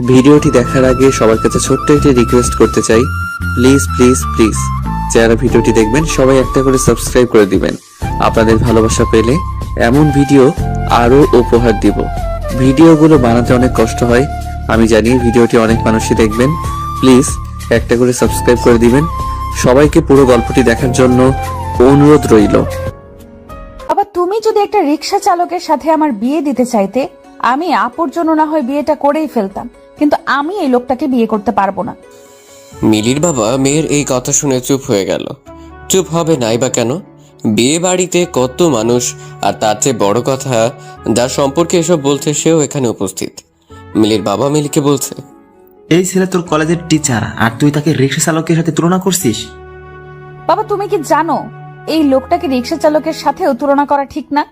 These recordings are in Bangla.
ভিডিওটি দেখার আগে সবার কাছে ছোট্ট একটি রিকোয়েস্ট করতে চাই, প্লিজ প্লিজ প্লিজ যারা ভিডিওটি দেখবেন সবাই একটা করে সাবস্ক্রাইব করে দিবেন। আপনাদের ভালোবাসা পেলে এমন ভিডিও আরো উপহার দিব। ভিডিওগুলো বানাতে অনেক কষ্ট হয়, আমি জানি। ভিডিওটি অনেক মানুষই দেখবেন, প্লিজ একটা করে সাবস্ক্রাইব করে দিবেন। সবাইকে পুরো গল্পটি দেখার জন্য অনুরোধ রইল। আবার তুমি যদি একটা রিক্সা চালকের সাথে আমার বিয়ে দিতে চাইতে, আমি আপুর জন্য না হয় বিয়েটা করেই ফেলতাম, কিন্তু আমি এই লোকটাকে বিয়ে করতে পারবো না। মিলির বাবা মেয়ের এই কথা শুনে চুপ হয়ে গেল। চুপ হবে নাই বা কেন? বিয়ে বাড়িতে কত মানুষ, আর তার চেয়ে বড় কথা, যার সম্পর্কে এসব বলছে সেও এখানে উপস্থিত। মিলির বাবা মিলিকে বলছে, এই ছেলে তোর কলেজের টিচার, আর তুই তাকে রিক্সা চালকের সাথে তুলনা করছিস? বাবা, তুমি কি জানো এই লোকটাকে রিক্সা চালকের সাথেও তুলনা করা ঠিক না?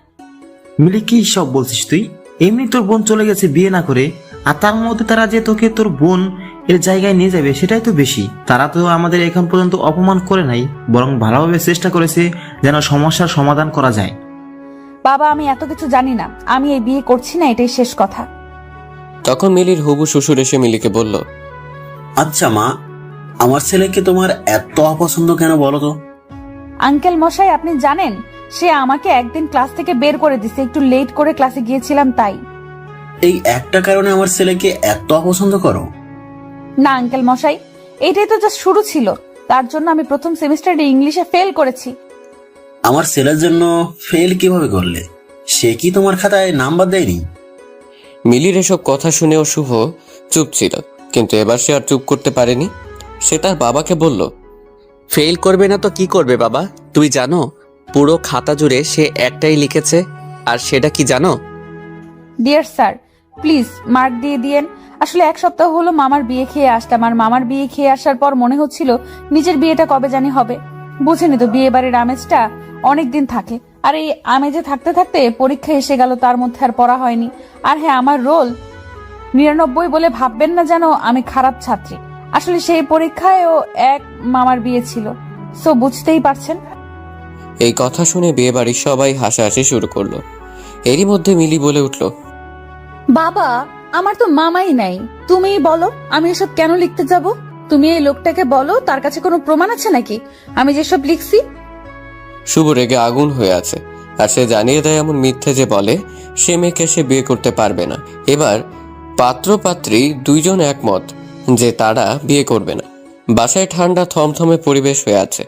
মিলি, কি সব বলছিস তুই? এমনি তোর বোন চলে গেছে বিয়ে না করে, আর তার মধ্যে তারা যে তোকে তোর বোন এর জায়গায় নিয়ে যাবে সেটাই তো বেশি। তারা তো আমাদের এখন পর্যন্ত অপমান করে নাই, বরং ভালোভাবে চেষ্টা করেছে যেন সমস্যার সমাধান করা যায়। বাবা, আমি এত কিছু জানি না, আমি এই বিয়ে করছি না, এটাই শেষ কথা। তখন মিলির হবু শ্বশুর এসে মিলিকে বলল, আচ্ছা মা, আমার ছেলেকে তোমার এত অপছন্দ কেন বলো তো? আঙ্কেল মশাই, আপনি জানেন সে আমাকে একদিন ক্লাস থেকে বের করে দিছে, একটু লেট করে ক্লাসে গিয়েছিলাম তাই। এই একটা কারণে আমার ছেলেকে এত অপছন্দ করো? না আঙ্কেল মশাই, এটাই তো জাস্ট শুরু ছিল। তার জন্য আমি প্রথম সেমিস্টারে ইংলিশে ফেল করেছি। আমার ছেলের জন্য ফেল কিভাবে করলে? সে কি তোমার খাতায় নাম্বার দেয়নি? মিলির এসব কথা শুনেও শুভ চুপ ছিল, কিন্তু এবার সে আর চুপ করতে পারেনি। সে তার বাবাকে বলল, ফেল করবে না তো কি করবে বাবা? তুই জানো পুরো খাতা জুড়ে সে একটাই লিখেছে, আর সেটা কি জানো? ডিয়ার স্যার, প্লিজ মার্ক দিয়ে দিয়েন। আসলে এক সপ্তাহ হলো মামার বিয়ে খেয়ে আসলাম, আর মামার বিয়ে খেয়ে আসার পর মনে হচ্ছিল নিজের বিয়েটা কবে জানি হবে। বুঝেনি তো, বিয়ে বাড়ির আমেজটা অনেকদিন থাকে, আর এই আমেজে থাকতে থাকতে পরীক্ষা এসে গেল, তার মধ্যে আর পড়া হয়নি। আর হ্যাঁ, আমার রোল 99 বলে ভাববেন না যেন আমি খারাপ ছাত্রী। আসলে সেই পরীক্ষায়ও এক মামার বিয়ে ছিল, সো বুঝতেই পারছেন। এই কথা শুনে বিয়ে বাড়ির সবাই হাসাহাসি শুরু করলো। এরই মধ্যে মিলি বলে উঠল, বাবা, আমার তো মামাই নাই, তুমিই বলো আমি এসব কেন লিখতে যাব? তুমি এই লোকটাকে বলো তার কাছে কোনো প্রমাণ আছে নাকি আমি যেসব লিখছি? শুভ রেগে আগুন হয়ে আছে, আর সে জানিয়ে দেয় এমন মিথ্যে যে বলে সে মেয়েকে সে বিয়ে করতে পারবে না। এবার পাত্র পাত্রী দুইজন একমত যে তারা বিয়ে করবে না। বাসায় ঠান্ডা থমথমে পরিবেশ হয়ে আছে।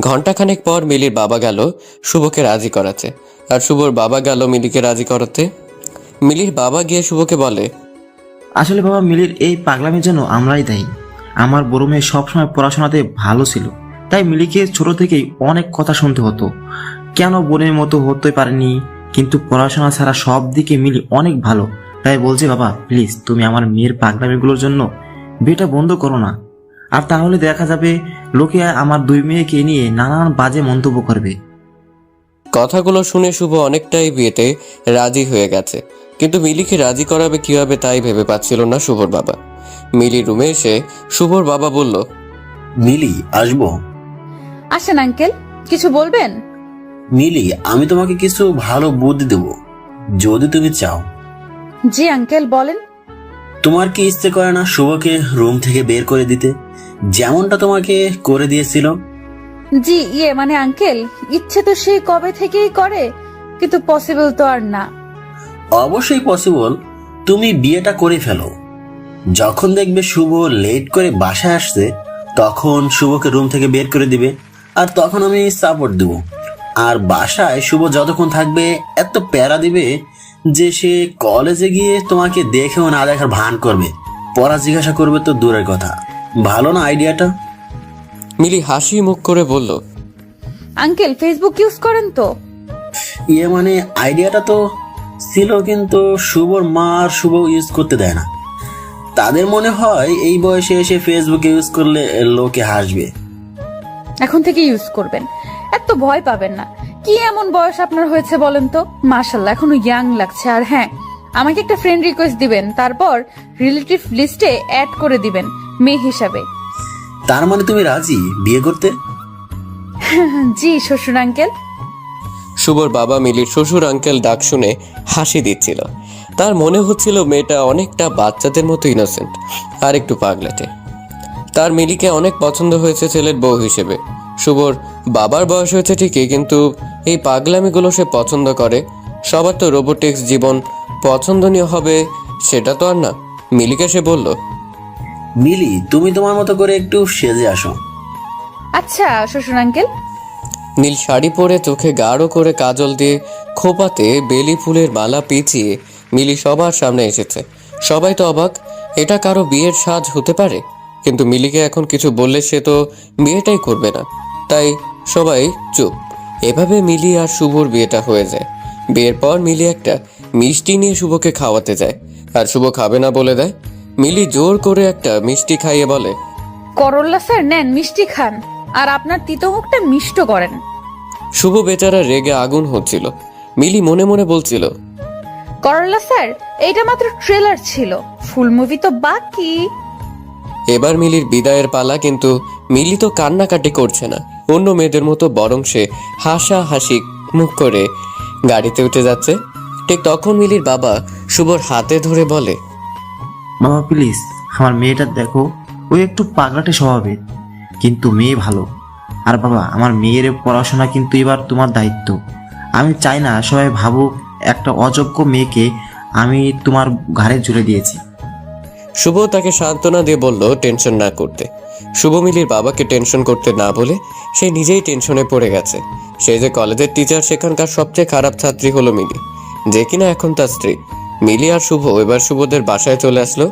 ঘন্টাখানেক পর মিলির বাবা গেল শুভকে রাজি করাতে, আর শুভর বাবা গেল মিলিকে রাজি করাতে। মিলির বাবা গিয়ে শুভকে বলে, আসলে বাবা, মিলির এই পাগলামির জন্য আমরাই দায়ী। আমার বড় মেয়ে সবসময় পড়াশোনাতে ভালো ছিল, তাই মিলিকে ছোট থেকেই অনেক কথা শুনতে হতো, কেন বোনের মতো হতে পারেনি। কিন্তু পড়াশোনা ছাড়া সব দিকে মিলি অনেক ভালো। তাই বলছি বাবা, প্লিজ তুমি আমার মেয়ের পাগলামিগুলোর জন্য বিয়েটা বন্ধ করো না। আর তাহলে দেখা যাবে লোকে আমার দুই মেয়েকে নিয়ে নানান বাজে মন্তব্য করবে। কথাগুলো শুনে শুভ অনেকটাই বিয়েতে রাজি হয়ে গেছে, কিন্তু মিলিকে রাজি করাবে কিভাবে তাই ভেবে পাচ্ছিল না শুভর বাবা। মিলির রুমে এসে শুভর বাবা বলল, মিলি, আসবো? আসেন আঙ্কেল, কিছু বলবেন? মিলি, আমি তোমাকে কিছু ভালো বুদ্ধি দেবো যদি তুমি চাও। জি আঙ্কেল, বলেন। তোমার কি ইচ্ছে করে না শুভকে রুম থেকে বের করে দিতে, যেমনটা তোমাকে করে দিয়েছিল? জি মানে আঙ্কেল, ইচ্ছে তো সে কবে থেকেই করে, কিন্তু পসিবল তো আর না। অবশ্যই পসিবল। তুমি বিয়েটা করে ফেলো। যখন দেখবে শুভ লেট করে বাসায় আসছে, তখন শুভকে রুম থেকে বের করে দিবে, আর তখন আমি সাপোর্ট দেব। আর বাসায় শুভ যতক্ষণ থাকবে এত প্যারা দিবে যে সে কলেজে গিয়ে তোমাকে দেখেও না দেখার ভান করবে, পড়া জিজ্ঞাসা করবে তো দূরের কথা। ভালো না আইডিয়াটা? মিলি হাসি মুখ করে বলল, আঙ্কেল ফেসবুক ইউজ করেন তো? মানে আইডিয়াটা তো ছিল, কিন্তু শুভর মা আর শুভ ইউজ করতে দেয় না। তাদের মনে হয় এই বয়সে এসে ফেসবুক ইউজ করলে লোকে হাসবে। এখন থেকে ইউজ করবেন, এত ভয় পাবেন না। কি এমন বয়স আপনার হয়েছে বলেন তো? মাশাআল্লাহ, এখনো ইয়াং লাগছে। আর হ্যাঁ, আমাকে একটা ফ্রেন্ড রিকোয়েস্ট দিবেন, তারপর রিলেটিভ লিস্টে অ্যাড করে দিবেন মেয়ে হিসাবে। তার মানে তুমি রাজি বিয়ে করতে? জি শ্বশুর আঙ্কেল। শুভর বাবা মিলির শ্বশুর আঙ্কেল ডাক শুনে হাসি দিচ্ছিল, তার মনে হচ্ছিল মেয়েটা অনেকটা বাচ্চাদের মতো ইনোসেন্ট আর একটু পাগলাটে। তার মিলিকে অনেক পছন্দ হয়েছে ছেলের বউ হিসেবে। শুভর বাবার বয়স হয়েছে ঠিকই, কিন্তু এই পাগলামিগুলো সে পছন্দ করে। সবার তো রোবোটিক্স জীবন পছন্দনীয় হবে সেটা তো আর না। মিলিকে সে বলল, মিলি, তুমি তোমার মতো করে একটু সেজে আসো। আচ্ছা শ্বশুর আঙ্কেল। নীল শাড়ি পরে চোখে গাঢ় করে কাজল দিয়ে খোপাতে বেলি ফুলের মালা পেঁচিয়ে মিলি সবার সামনে এসেছে। সবাই তো অবাক, এটা কারো বিয়ের সাজ হতে পারে? কিন্তু মিলিকে এখন কিছু বললে সে তো বিয়েটাই করবে না, তাই সবাই চুপ। এভাবে মিলি আর শুভর বিয়েটা হয়ে যায়। বিয়ের পর মিলি একটা মিষ্টি নিয়ে শুভকে খাওয়াতে যায়, আর শুভ খাবে না বলে দেয়। মিলি জোর করে একটা মিষ্টি খাইয়ে বলে, করল্লা স্যার নেন, মিষ্টি খান, আর আপনার তিতো মুখটা মিষ্ট করেন। শুভ বেচারা রেগে আগুন হচ্ছিল। মিলি মনে মনে বলছিল, করল্লা স্যার, এইটা মাত্র ট্রেলার ছিল, ফুল মুভি তো বাকি। এবার মিলির বিদায়ের পালা, কিন্তু মিলি তো কান্নাকাটি করছে না অন্য মেয়েদের মতো, বরং সে হাসি মুখ করে গাড়িতে উঠে যাচ্ছে। ঠিক তখন মিলির বাবা শুভর হাতে ধরে বলে, বাবা প্লিজ, আমার মেয়েটা দেখো, ওই একটু পাগলাটে স্বভাবের, কিন্তু মেয়ে ভালো। আর বাবা, আমার মেয়ের পড়াশোনা কিন্তু এবার তোমার দায়িত্ব। আমি চাই না সবাই ভাবুক একটা অযোগ্য মেয়েকে আমি তোমার ঘাড়ে জুড়ে দিয়েছি। শুভ তাকে সান্ত্বনা দিয়ে বলল টেনশন না করতে। শুভ মিলির বাবাকে টেনশন করতে না বলে সে নিজেই টেনশনে পড়ে গেছে। সে যে কলেজের টিচার, সেখানকার সবচেয়ে খারাপ ছাত্রী হলো মিলি, যে কিনা এখন তার স্ত্রী। মিলি আর শুভ এবার শুভদের বাসায় চলে আসলো।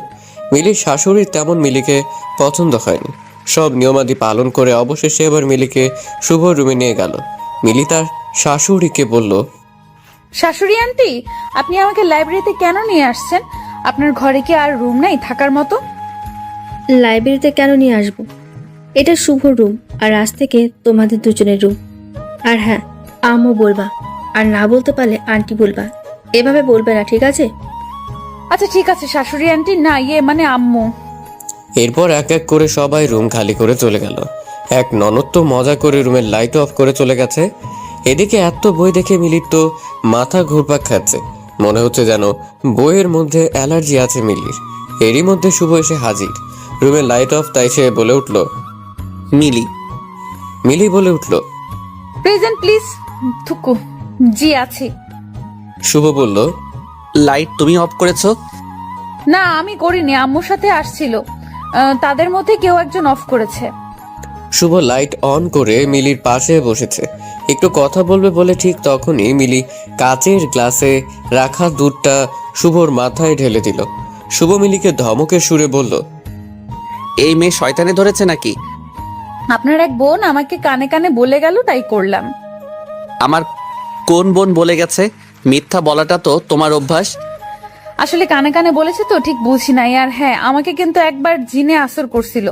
মিলির শাশুড়ির তেমন মিলিকে পছন্দ হয়নি। সব নিয়মাদি পালন করে অবশেষে এবার মিলিকে শুভ রুমে নিয়ে গেল। মিলি তার শাশুড়িকে বলল, শাশুড়ি আন্টি, আপনি আমাকে লাইব্রেরিতে কেন নিয়ে আসছেন? আপনার ঘরে কি আর রুম নাই থাকার মতো? লাইব্রেরিতে কেন নিয়ে আসবো? এটা শুভ রুম, আর আজ থেকে তোমাদের দুজনের রুম। আর হ্যাঁ, আম্মু বলবা, আর না বলতে পারলে আন্টি বলবা। এভাবে বলবে না, ঠিক আছে? আচ্ছা ঠিক আছে শাশুড়ি আন্টি, না মানে আম্মু। এরপর এক এক করে সবাই রুম খালি করে চলে গেল। এক ননদ তো মজা করে রুমের লাইট অফ করে চলে গেছে। এদিকে এত বই দেখে মিলির তো মাথা ঘুরপাক খাচ্ছে। মনে হচ্ছে যেন বইয়ের মধ্যে অ্যালার্জি আছে মিলির। এরই মধ্যে শুভ এসে হাজির। রুমের লাইট অফ, তাই সে বলে উঠল, মিলি বলে উঠল, প্রেজেন্ট প্লিজ। থুকু। জি আছি। শুভ বলল, লাইট তুমি অফ করেছো? না আমি করিনি, আম্মুর সাথে আসছিল, তাদের মধ্যে কেউ একজন অফ করেছে। শুভ লাইট অন করে মিলির পাশে বসেছে। একটু কথা বলবে বলে ঠিক তখনই মিলি কাচের গ্লাসে রাখা দুধটা শুভর মাথায় ঢেলে দিল। শুভ মিলিকে ধমকের সুরে বলল, এই মেয়ে শয়তানে ধরেছে নাকি? আপনার এক বোন আমাকে কানে কানে বলে গেল, তাই করলাম। আমার কোন বোন বলে গেছে? মিথ্যা বলাটা তো তোমার অভ্যাস। আসলে কানে কানে বলেছে তো ঠিক বুঝি নাই। আর হ্যাঁ, আমাকে কিন্তু একবার জিনে আসর করছিল।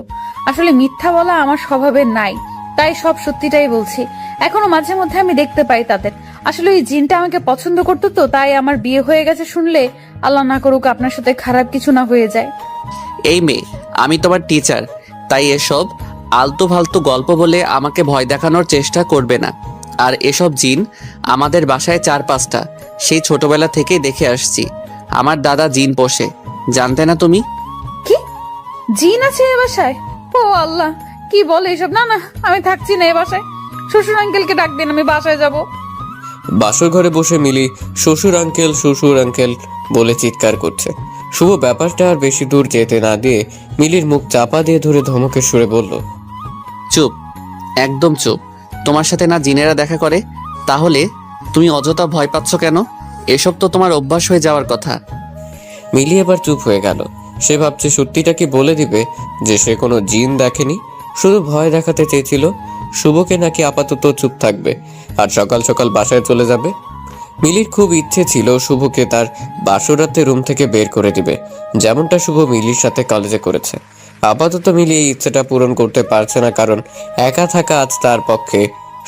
আসলে মিথ্যা বলা আমার স্বভাবের নাই, তাই সব সত্যিটাই বলছি। এখনো মাঝে মধ্যে আমি দেখতে পাই তাদের। আসলে ওই জিনটা আমাকে পছন্দ করতো তো, তাই আমার বিয়ে হয়ে গেছে শুনলে আল্লাহ না করুক আপনার সাথে খারাপ কিছু না হয়ে যায়। এই মেয়ে, আমি তোমার টিচার, তাই এসব আলতু ফালতু গল্প বলে আমাকে ভয় দেখানোর চেষ্টা করবে না। আর এসব জিন আমাদের বাসায় 4-5টা, সেই ছোটবেলা থেকেই দেখে আসছি। আমার দাদা জিন পোষে, জানতে না তুমি? কি জিন আছে এ বাসায়? ও আল্লাহ, কি বলে এসব? না না, আমি থাকছি না এ বাসায়। শ্বশুর আঙ্কেলকে ডাক দিন, আমি বাসায় যাব। বাসর ঘরে বসে মিলি শ্বশুর আঙ্কেল বলে চিৎকার করছে। শুভ ব্যাপারটা আর বেশি দূর যেতে না দিয়ে মিলির মুখ চাপা দিয়ে ধরে ধমকের সুরে বলল, চুপ, একদম চুপ। তোমার সাথে না জিনেরা দেখা করে, তাহলে তুমি অযথা ভয় পাচ্ছ কেন? এসব তো তোমার অভ্যাস হয়ে যাওয়ার কথা। মিলি এবার চুপ হয়ে গেল। সে ভাবছে সত্যিটা কি বলে দিবে যে সে কোনো জিন দেখেনি, শুধু ভয় দেখাতে চেয়েছিল। শুভকে নাকি আপাতত চুপ থাকবে আর সকাল সকাল বাসায় চলে যাবে। মিলির খুব ইচ্ছে ছিল শুভকে তার বাসরাতে রুম থেকে বের করে দিবে, যেমনটা শুভ মিলির সাথে কলেজে করেছে। আপাতত মিলি এই ইচ্ছেটা পূরণ করতে পারছে না, কারণ একা থাকা আজ তার পক্ষে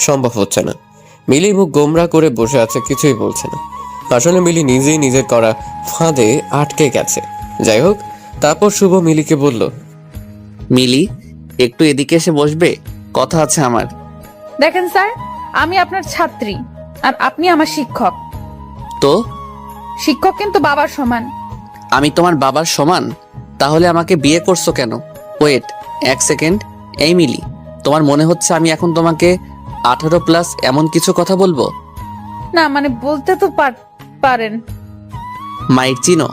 সম্ভব হচ্ছে না। মিলি মুখ গোমরা করে বসে আছে, কিছুই বলছে না। আসলে মিলি নিজেই নিজের করা ফাঁদে আটকে গেছে। যাই হোক, তারপর শুভ মিলিকে বলল, মিলি, একটু এদিকে এসে বসবে, কথা আছে আমার। দেখেন স্যার, আমি আপনার ছাত্রী আর আপনি আমার শিক্ষক। তো শিক্ষক কিন্তু বাবার সমান। আমি তোমার বাবার সমান? তাহলে আমাকে বিয়ে করছো কেন? ওয়েট, এক সেকেন্ড। এই মিলি, তোমার মনে হচ্ছে আমি এখন তোমাকে 18+ এমন কিছু কথা বলবো? না মানে বলতে তো পারেন। মাইক চিনো?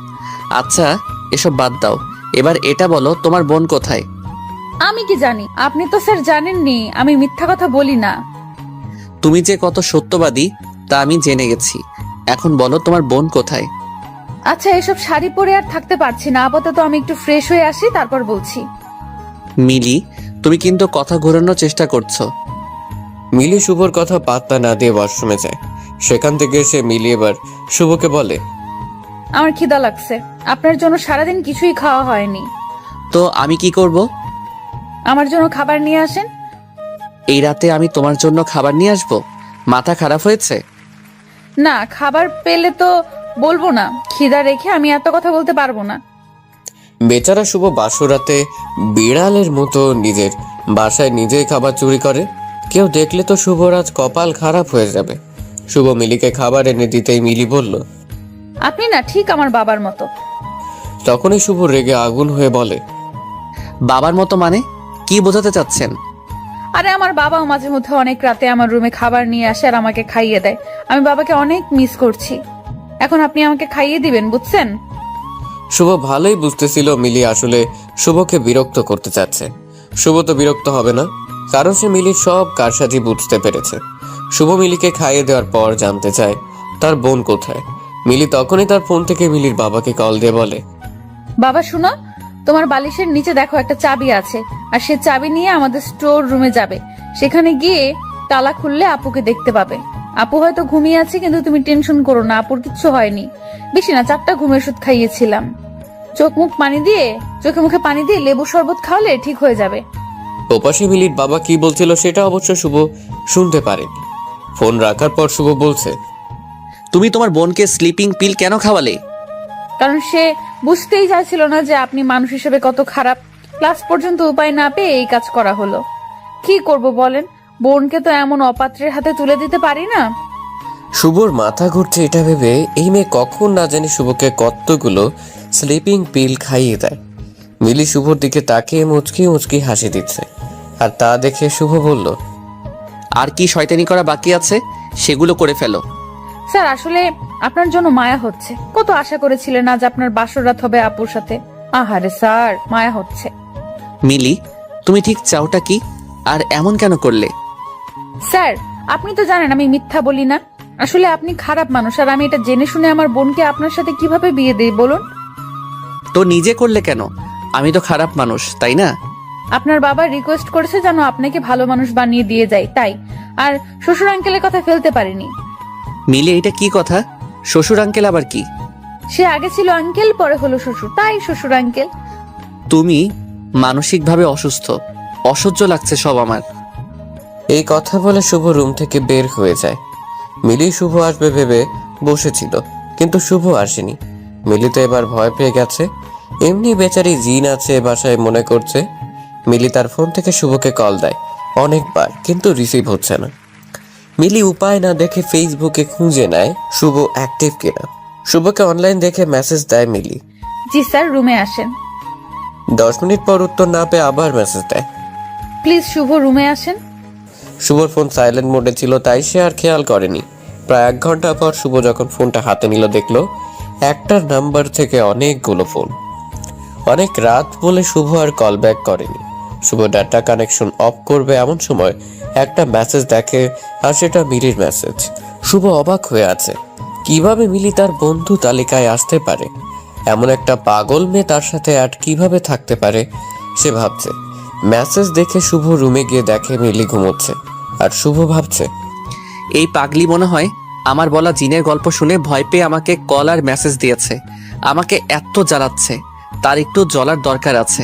আচ্ছা, এসব বাদ দাও। এবার এটা বলো, তোমার বোন কোথায়? আমি কি জানি? আপনি তো স্যার জানেননি আমি মিথ্যা কথা বলি না। তুমি যে কত সত্যবাদী তা আমি জেনে গেছি। এখন বলো, তোমার বোন কোথায়? আচ্ছা, এসব শাড়ি পরে আর থাকতে পারছি না, আপাতত আমি একটু ফ্রেশ হয়ে আসি, তারপর বলছি। মিলি, তুমি কিন্তু কথা ঘোরানোর চেষ্টা করছো। মিলি শুভর কথা পাত্তা না দিয়ে ওয়াশরুমে যায়। সেখান থেকে এসে মিলি এবার শুভকে বলে, আমার খিদা লাগছে, আপনার জন্য সারাদিন কিছুই খাওয়া হয়নি। তো আমি কি করব? আমার জন্য খাবার নিয়ে আসেন। এই রাতে আমি তোমার জন্য খাবার নিয়ে আসবো? মাথা খারাপ হয়েছে? না, খাবার পেলে তো বলবো না, খিদা রেখে আমি এত কথা বলতে পারবো না। বেচারা শুভ বাসরাতে বিড়ালের মতো নিজের বাসায় নিজেই খাবার চুরি করে। কেউ দেখলে তো শুভর আজ কপাল খারাপ হয়ে যাবে। শুভ মিলিকে খাবার এনে দিতেই মিলি বলল, আপনি না ঠিক আমার বাবার মতো। তখনই শুভ রেগে আগুন হয়ে বলে, বাবার মতো মানে? কি বোঝাতে চাচ্ছেন? আরে আমার বাবাও মাঝে মধ্যে অনেক রাতে আমার রুমে খাবার নিয়ে আসে আর আমাকে খাইয়ে দেয়। আমি বাবাকে অনেক মিস করছি। এখন আপনি আমাকে খাইয়ে দিবেন, বুঝছেন? শুভ ভালোই বুঝতেছিল মিলি আসলে শুভকে বিরক্ত করতে চাচ্ছে। শুভ তো বিরক্ত হবে না, কারণ সে মিলির সব কারসাজি বুঝতে পেরেছে। শুভ মিলিকে খাইয়ে দেওয়ার পর জানতে চায় তার বোন কোথায়। মিলি তখনই তার ফোন থেকে মিলির বাবাকে কল দিয়ে বলে, বাবা শুনো, তোমার বালিশের নিচে দেখো একটা চাবি আছে, আর সে চাবি নিয়ে আমাদের স্টোর রুমে যাবে। সেখানে গিয়ে তালা খুললে আপুকে দেখতে পাবে। আপু হয়তো ঘুমিয়ে আছে, কিন্তু তুমি টেনশন করো না, আপুর কিচ্ছু হয়নি। বেশি না, 4টা ঘুমের ওষুধ খাইয়েছিলাম। চোখে মুখে পানি দিয়ে লেবু শরবত খাওয়ালে ঠিক হয়ে যাবে। ওপাশে মিলির বাবা কি বলছিল সেটা অবশ্য শুভ শুনতে পারেনি। ফোন রাখার পর শুভ বলছে, তুমি তোমার বোনকে স্লিপিং পিল কেন খাওয়ালে? কারণ সে বুঝতেই চাইছিল না যে আপনি মানুষ হিসেবে কত খারাপ। ক্লাস পর্যন্ত উপায় না পেয়ে এই কাজ করা হলো। কি করব বলেন, বোনকে তো এমন অপাত্রের হাতে তুলে দিতে পারি না। শুভর মাথা ঘুরছে এটা ভেবে এই মেয়ে কখন না জানি শুভকে কতগুলো স্লিপিং পিল খাইয়ে দেয়। মিলি শুভর দিকে তাকিয়ে মুচকি মুচকি হাসি দিচ্ছে, আর তা দেখে শুভ বলল, আর কি শয়তানি করা বাকি আছে সেগুলো করে ফেলো। স্যার আসলে আপনার জন্য মায়া হচ্ছে। কত আশা করেছিলেন আজ আপনার বাসর রাত হবে আপুর সাথে। আহারে স্যার, মায়া হচ্ছে। মিলি, তুমি ঠিক চাওটা কি? আর এমন কেন করলে? স্যার আপনি তো জানেন আমি মিথ্যা বলি না। আসলে আপনি খারাপ মানুষ, আর আমি এটা জেনে শুনে আমার বোনকে আপনার সাথে কিভাবে বিয়ে দেই বলুন? তো নিজে করলে কেন? আমি তো খারাপ মানুষ, তাই না? আপনার বাবা রিকোয়েস্ট করেছে যেন আপনাকে ভালো মানুষ বানিয়ে দিয়ে যায়, তাই। আর শ্বশুর আঙ্কেলের কথা ফেলতে পারিনি। মিলি, এটা কি কথা? শ্বশুর আঙ্কেল আবার কি? সে আগে ছিল আঙ্কেল, পরে হলো শ্বশুর, তাই শ্বশুর আঙ্কেল। তুমি মানসিকভাবে অসুস্থ। অসহ্য লাগছে সব আমার। এই কথা বলে শুভ রুম থেকে বের হয়ে যায়। মিলি শুভ আসবে ভেবে বসেছিল, কিন্তু শুভ আসেনি। মিলি তো এবার ভয় পেয়ে গেছে। এমনি বেচারি জিন আছে বাসায় মনে করছে। মিলি তার ফোন থেকে শুভকে কল দেয় অনেকবার, কিন্তু রিসিভ হচ্ছে না। মিলি উপায় না দেখে ফেসবুকে খুঁজে নেয় শুভ অ্যাক্টিভ কিনা। শুভকে অনলাইন দেখে মেসেজ দেয় মিলি। জি স্যার, রুমে আসেন। 10 মিনিট পর উত্তর না পেয়ে আবার মেসেজ দেয়। প্লিজ শুভ রুমে আসেন। শুভর ফোন সাইলেন্ট মোডে ছিল, তাই সে আর খেয়াল করেনি। প্রায় 1 ঘন্টা পর শুভ যখন ফোনটা হাতে নিল, দেখলো একটার নাম্বার থেকে অনেকগুলো ফোন। অনেক রাত বলে শুভ আর কল ব্যাক করেনি। শুভ ডাটা কানেকশন অফ করবে এমন সময় একটা মেসেজ দেখে, আর সেটা মিলির মেসেজ। শুভ অবাক হয়ে আছে, কিভাবে মিলি তার বন্ধু তালিকায় আসতে পারে? এমন একটা পাগল মেয়ে তার সাথে আর কিভাবে থাকতে পারে সে ভাবছে। মেসেজ দেখে শুভ রুমে গিয়ে দেখে মিলি ঘুমোচ্ছে, আর শুভ ভাবছে, এই পাগলি মনে হয় আমার বলা জিনের গল্প শুনে ভয় পেয়ে আমাকে কল আর মেসেজ দিয়েছে। আমাকে এত জ্বালাচ্ছে, তার একটু জ্বলার দরকার আছে।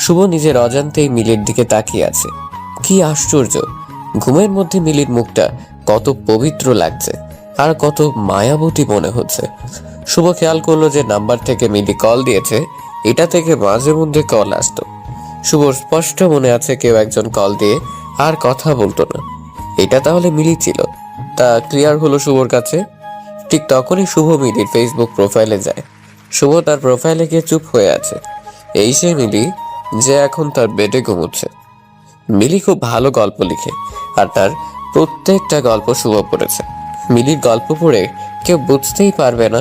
শুভ নিজের অজান্তেই মিলির দিকে তাকিয়ে আছে। কি আশ্চর্য, ঘুমের মধ্যে মিলির মুখটা কত পবিত্র লাগছে, আর কত মায়াবতী মনে হচ্ছে। শুভ খেয়াল করলো যে নাম্বার থেকে মিলি কল দিয়েছে, এটা থেকে মাঝে মধ্যে কল আসতো। শুভর স্পষ্ট মনে আছে কেউ একজন কল দিয়ে আর কথা বলতো না। এটা তাহলে মিলি ছিল, তা ক্লিয়ার হলো শুভর কাছে। ঠিক তখনই শুভ মিলির ফেসবুক প্রোফাইলে যায়। শুভ তার প্রোফাইলে গিয়ে চুপ হয়ে আছে। এই সে মিলি যে এখন তার বেডে ঘুমোচ্ছে। মিলি খুব ভালো গল্প লিখে আর তার প্রত্যেকটা গল্প শুভ পড়েছে। মিলির গল্প পড়ে কেউ বুঝতেই পারবে না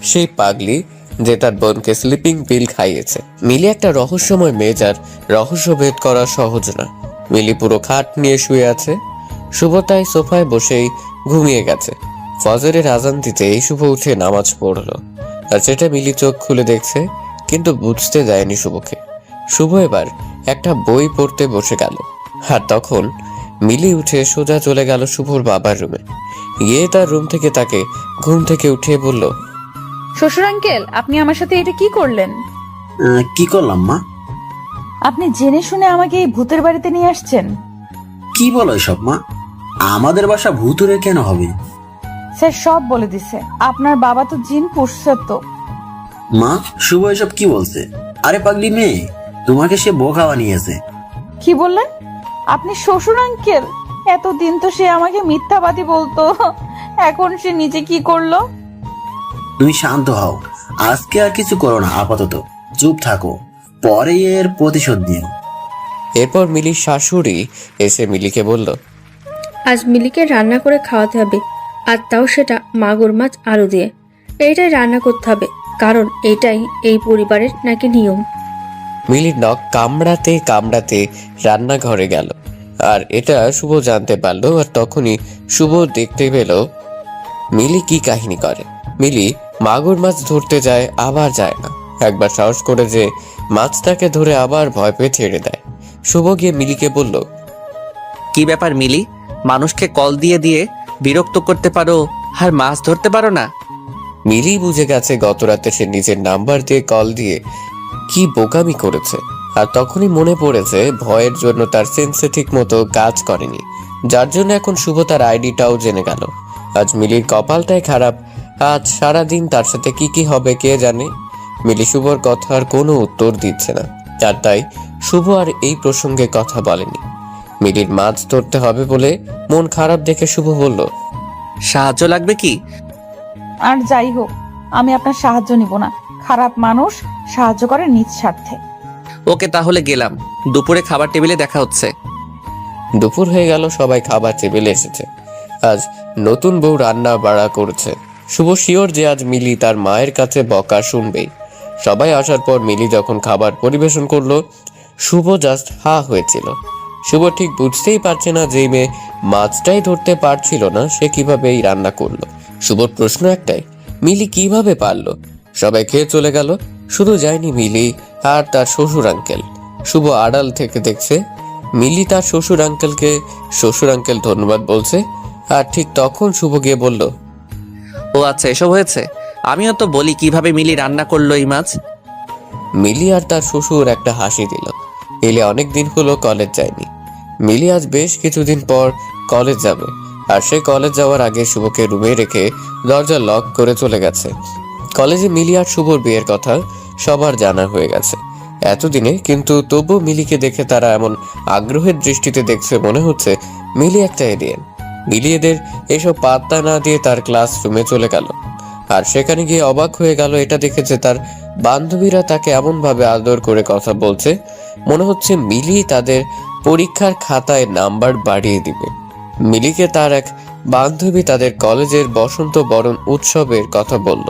সেই পাগলি যে তার বোনকে স্লিপিং পিল খাইয়েছে। মিলি একটা রহস্যময় মেয়ে, যার রহস্য ভেদ করা সহজ না। মিলি পুরো খাট নিয়ে শুয়ে আছে। শুভ তাই সোফায় বসেই ঘুমিয়ে গেছে। ফজরের আজান দিতেই শুভ উঠে নামাজ পড়লো। আর সেটা মিলি চোখ খুলে দেখছে, কিন্তু বুঝতে দেয়নি শুভকে। শুভ এবার একটা বই পড়তে বসে গেল। আর তখন মিলি উঠে সোজা চলে গেল শুভর বাবার রুমে। গিয়ে তার রুম থেকে তাকে ঘুম থেকে উঠিয়ে বলল, শ্বশুর আঙ্কেল, আপনি আমার সাথে এটা কি করলেন? কি করলাম মা? আপনি জেনে শুনে আমাকে এই ভূতের বাড়িতে নিয়ে আসছেন? কি বলো এসব মা? আমাদের বাসা ভূতুরে কেন হবে? স্যার সব বলে দিছে। আপনার বাবা তো জিন পুষছে তো। মা, শুভ এসব কি বলছে? আরে পাগলি মেয়ে, তোমাকে সে বোকা বানিয়েছে। কি বললেন আপনি? শ্বশুর আঙ্কেল, এতদিন তো সে আমাকে মিথ্যাবাদী বলতো, এখন সে নিজে কি করলো? তুমি শান্ত হও, আজকে আর কিছু করো না, আপাতত চুপ থাকো, পরে এর প্রতিশোধ নিও। এরপর মিলির শাশুড়ি এসে মিলিকে বলল, আজ মিলিকে রান্না করে খাওয়াতে হবে, আর তাও সেটা মাগুর মাছ আলু দিয়ে। এইটাই রান্না করতে হবে, কারণ এটাই এই পরিবারের নাকি নিয়ম। মিলির নখ কামড়াতে কামড়াতে রান্নাঘরে গেল। আর এটা শুভ জানতে পারলো। আর তখনই শুভ দেখতে পেল মিলি কি কাহিনী করে। মিলি মাগুর মাছ ধরতে যায়, আবার যায় না। একবার সাহস করে যে মাছটাকে ধরে আবার ভয় পেয়ে ছেড়ে দেয়। শুভ গিয়ে মিলিকে বলল, কি ব্যাপার মিলি? মানুষকে কল দিয়ে দিয়ে বিরক্ত করতে পারো আর মাছ ধরতে পারো না? মিলি বুঝে গেছে গত রাতে সে নিজের নাম্বার দিয়ে কল দিয়ে কি বোকামি করেছে। আর তখনই মনে পড়েছে ভয়ের জন্য তার সেন্সে ঠিক মতো কাজ করেনি, যার জন্য এখন শুভ তার আইডিটাও জেনে গেল। আজ মিলির কপালটাই খারাপ। আজ সারাদিন তার সাথে কি কি হবে কে জানে। মিলি শুভর কথার কোনো উত্তর দিচ্ছে না, আর তাই শুভ আর এই প্রসঙ্গে কথা বলেনি। মিলির মাছ ধরতে হবে বলে মন খারাপ দেখে শুভ বলল, সাহায্য লাগবে কি? আর যাই হোক, আমি আপনার সাহায্য নিব না। খারাপ মানুষ সাহায্য করে নিজ স্বার্থে। ওকে, তাহলে গেলাম। দুপুরে খাবার টেবিলে দেখা হচ্ছে। দুপুর হয়ে গেল, সবাই খাবার টেবিলে এসেছে। আজ নতুন বউ রান্না বাড়া করছে। শুভ শিওর যে আজ মিলি তার মায়ের কাছে বকা শুনবেই। সবাই আসার পর মিলি যখন খাবার পরিবেশন করলো, শুভ জাস্ট হা হয়েছিল। শুভ ঠিক বুঝতেই পারছে না যে মেয়ে মাছটাই ধরতে পারছিল না, সে কিভাবে এই রান্না করলো। শুভর প্রশ্ন একটাই, মিলি কিভাবে পারলো? সবাই খেয়ে চলে গেল, শুধু যায়নি মিলি আর তার শ্বশুর আঙ্কেল। শুভ আড়াল থেকে দেখছে মিলি তার শ্বশুর আঙ্কেল ধন্যবাদ বলছে। আর ঠিক তখন শুভ গিয়ে বলল, ও আচ্ছা, এসব হয়েছে। আমিও তো বলি কিভাবে মিলি রান্না করলো এই মাছ। মিলি আর তার শ্বশুর একটা হাসি দিল। মিলি অনেক দিন হলো কলেজ যায়নি। মিলি আজ বেশ কিছুদিন পর কলেজ যাবে, আর সে কলেজ যাওয়ার আগে শুভকে রুমে রেখে দরজা লক করে চলে গেছে। কলেজে মিলি আর শুভর বিয়ের কথা সবার জানা হয়ে গেছে এতদিনে, কিন্তু তবু মিলিকে দেখে তারা এমন আগ্রহের দৃষ্টিতে দেখছে মনে হচ্ছে মিলি একটা এলিয়েন। মিলি এদের এসব পাত্তা না দিয়ে তার ক্লাসরুমে চলে গেল। আর সেখানে গিয়ে অবাক হয়ে গেল এটা দেখে যে তার বান্ধবীরা তাকে এমন ভাবে আদর করে কথা বলছে মনে হচ্ছে মিলি তাদের পরীক্ষার খাতায় নাম্বার বাড়িয়ে দিবে। মিলিকে তার এক বান্ধবী তাদের কলেজের বসন্ত বরণ উৎসবের কথা বলল।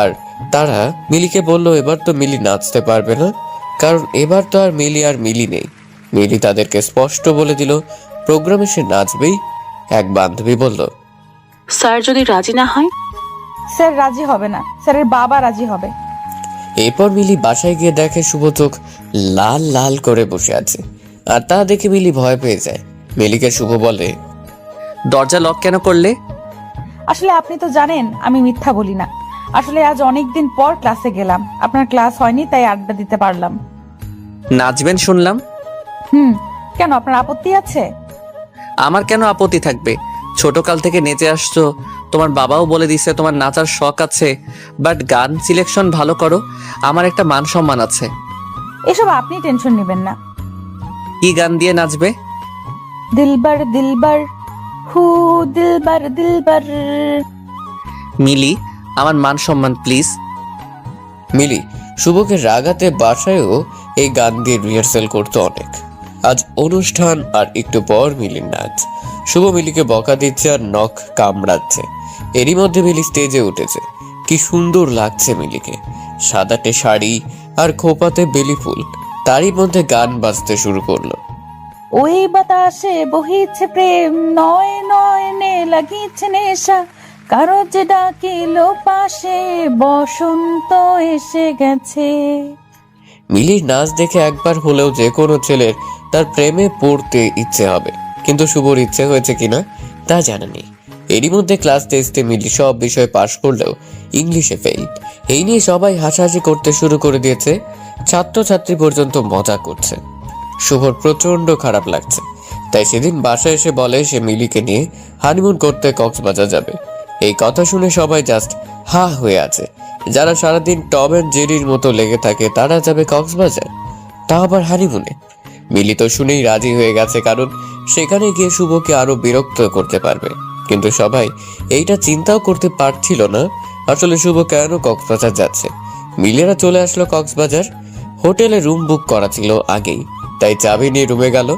আর তারা মিলিকে বলল এবার তো মিলি নাচতে পারবে না, কারণ এবার তো আর মিলি নেই। মিলি তাদেরকে স্পষ্ট বলে দিল প্রোগ্রামে সে নাচবেই। এক বান্ধবী বলল, স্যার যদি রাজি না হয়? স্যার রাজি হবে না, স্যারের বাবা রাজি হবে। এরপর মিলি বাসায় গিয়ে দেখে শুভ চোখ লাল লাল করে বসে আছে। আর তা দেখে মিলি ভয় পেয়ে যায়। মিলিকে শুভ বলে, দরজা লক কেন করলে? আসলে আপনি তো জানেন আমি মিথ্যা বলি না। আসলে আজ অনেকদিন পর ক্লাসে গেলাম, আপনার ক্লাস হয়নি তাই আড্ডা দিতে পারলাম। নাচবেন শুনলাম। কেন, আপনার আপত্তি আছে? আমার কেন আপত্তি থাকবে? ছোটকাল থেকে নেচে আসছো, তোমার বাবাও বলে দিছে তোমার নাচার শখ আছে, বাট গান সিলেকশন ভালো করো। আমার একটা মান সম্মান আছে। এসব আপনি টেনশন নেবেন না। কি গান দিয়ে নাচবে? দিলবার দিলবার হু দিলবার দিলবার। মিলি, আমার মান সম্মান প্লিজ। মিলি শুভকে রাগাতে বাসায়ও এই গান দিয়ে রিহার্সেল করতো অনেক। আজ অনুষ্ঠান আর একটু পর মিলির নাচ। শুভ মিলিকে বকা দিচ্ছে আর নখ কামড়াচ্ছে। এরই মধ্যে মিলি স্টেজে উঠেছে। কি সুন্দর লাগছে মিলিকে, সাদাটে শাড়ি আর খোপাতে বেলি ফুল। তারই মধ্যে গান বাজতে শুরু করলো। ওই বাতাসে বহিছে প্রেম, নয় নয়নে লাগিছে নেশা, কারো যে ডাকিলো পাশে, বসন্ত এসে গেছে। মিলির নাচ দেখে একবার হলেও যে কোনো ছেলের তার প্রেমে পড়তে ইচ্ছে হবে, কিন্তু শুভর ইচ্ছে হয়েছে কিনা তা জানা নেই। এরই মধ্যে ক্লাস টেস্টে মিলি সব বিষয়ে পাশ করলেও ইংলিশে ফেল। এই নিয়ে সবাই হাসাহাসি করতে শুরু করে দিয়েছে, ছাত্রছাত্রী পর্যন্ত মজা করছে। শুভর প্রচন্ড খারাপ লাগছে, তাই সেদিন বাসায় এসে বলে সে মিলিকে নিয়ে হানিমুন করতে কক্সবাজার যাবে। এই কথা শুনে সবাই জাস্ট হা হয়ে আছে। যারা সারাদিন টম অ্যান্ড জেরির মতো লেগে থাকে তারা যাবে কক্সবাজার, তা আবার হানিমুনে। মিলি তো শুনেই রাজি হয়ে গেছে, কারণ সেখানে গিয়ে শুভকে আরো বিরক্ত করতে পারবে। কিন্তু সবাই এইটা চিন্তাও করতে পারছিল না আসলে শুভ কেন কক্সবাজার যাচ্ছে। মিলেরা চলে আসলো কক্সবাজার। হোটেলে রুম বুক করা ছিল আগেই, তাই চাবি নিয়ে রুমে গেল।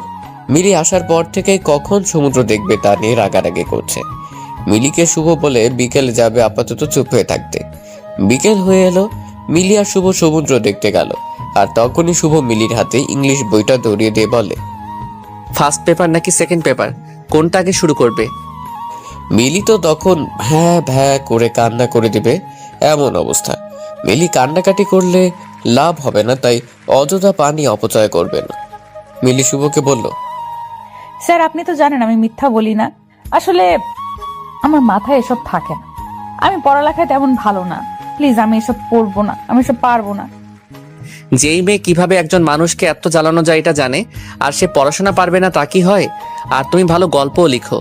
মিলি আসার পর থেকে কখন সমুদ্র দেখবে তা নিয়ে রাগারাগি করছে। মিলিকে শুভ বলে বিকেলে যাবে, আপাতত চুপ হয়ে থাকতে। বিকেল হয়ে এলো, মিলি আর শুভ সমুদ্র দেখতে গেল। আর তখনই শুভ মিলির হাতে ইংলিশ বইটা ধরিয়ে দিয়ে বলে, ফার্স্ট পেপার নাকি সেকেন্ড পেপার, কোনটা আগে শুরু করবে? মিলি তো তখন ভ্যাঁ ভ্যাঁ করে কান্না করে দিবে এমন অবস্থা। মিলি কান্নাকাটি করলে লাভ হবে না, তাই অযথা পানি অপচয় করবে না। মিলি শুভকে বলল, স্যার আপনি তো জানেন আমি মিথ্যা বলি না, আসলে আমার মাথায় এসব থাকে না, আমি পড়ালেখায় তেমন ভালো না, প্লিজ আমি এসব পড়বো না, আমি এসব পারবো না। যেই মেয়ে কিভাবে একজন মানুষকে এত জ্বালানো যায় এটা জানে, আর সে পড়াশোনা পারবে না তা কি হয়? আর তুমি ভালো গল্পও লিখো,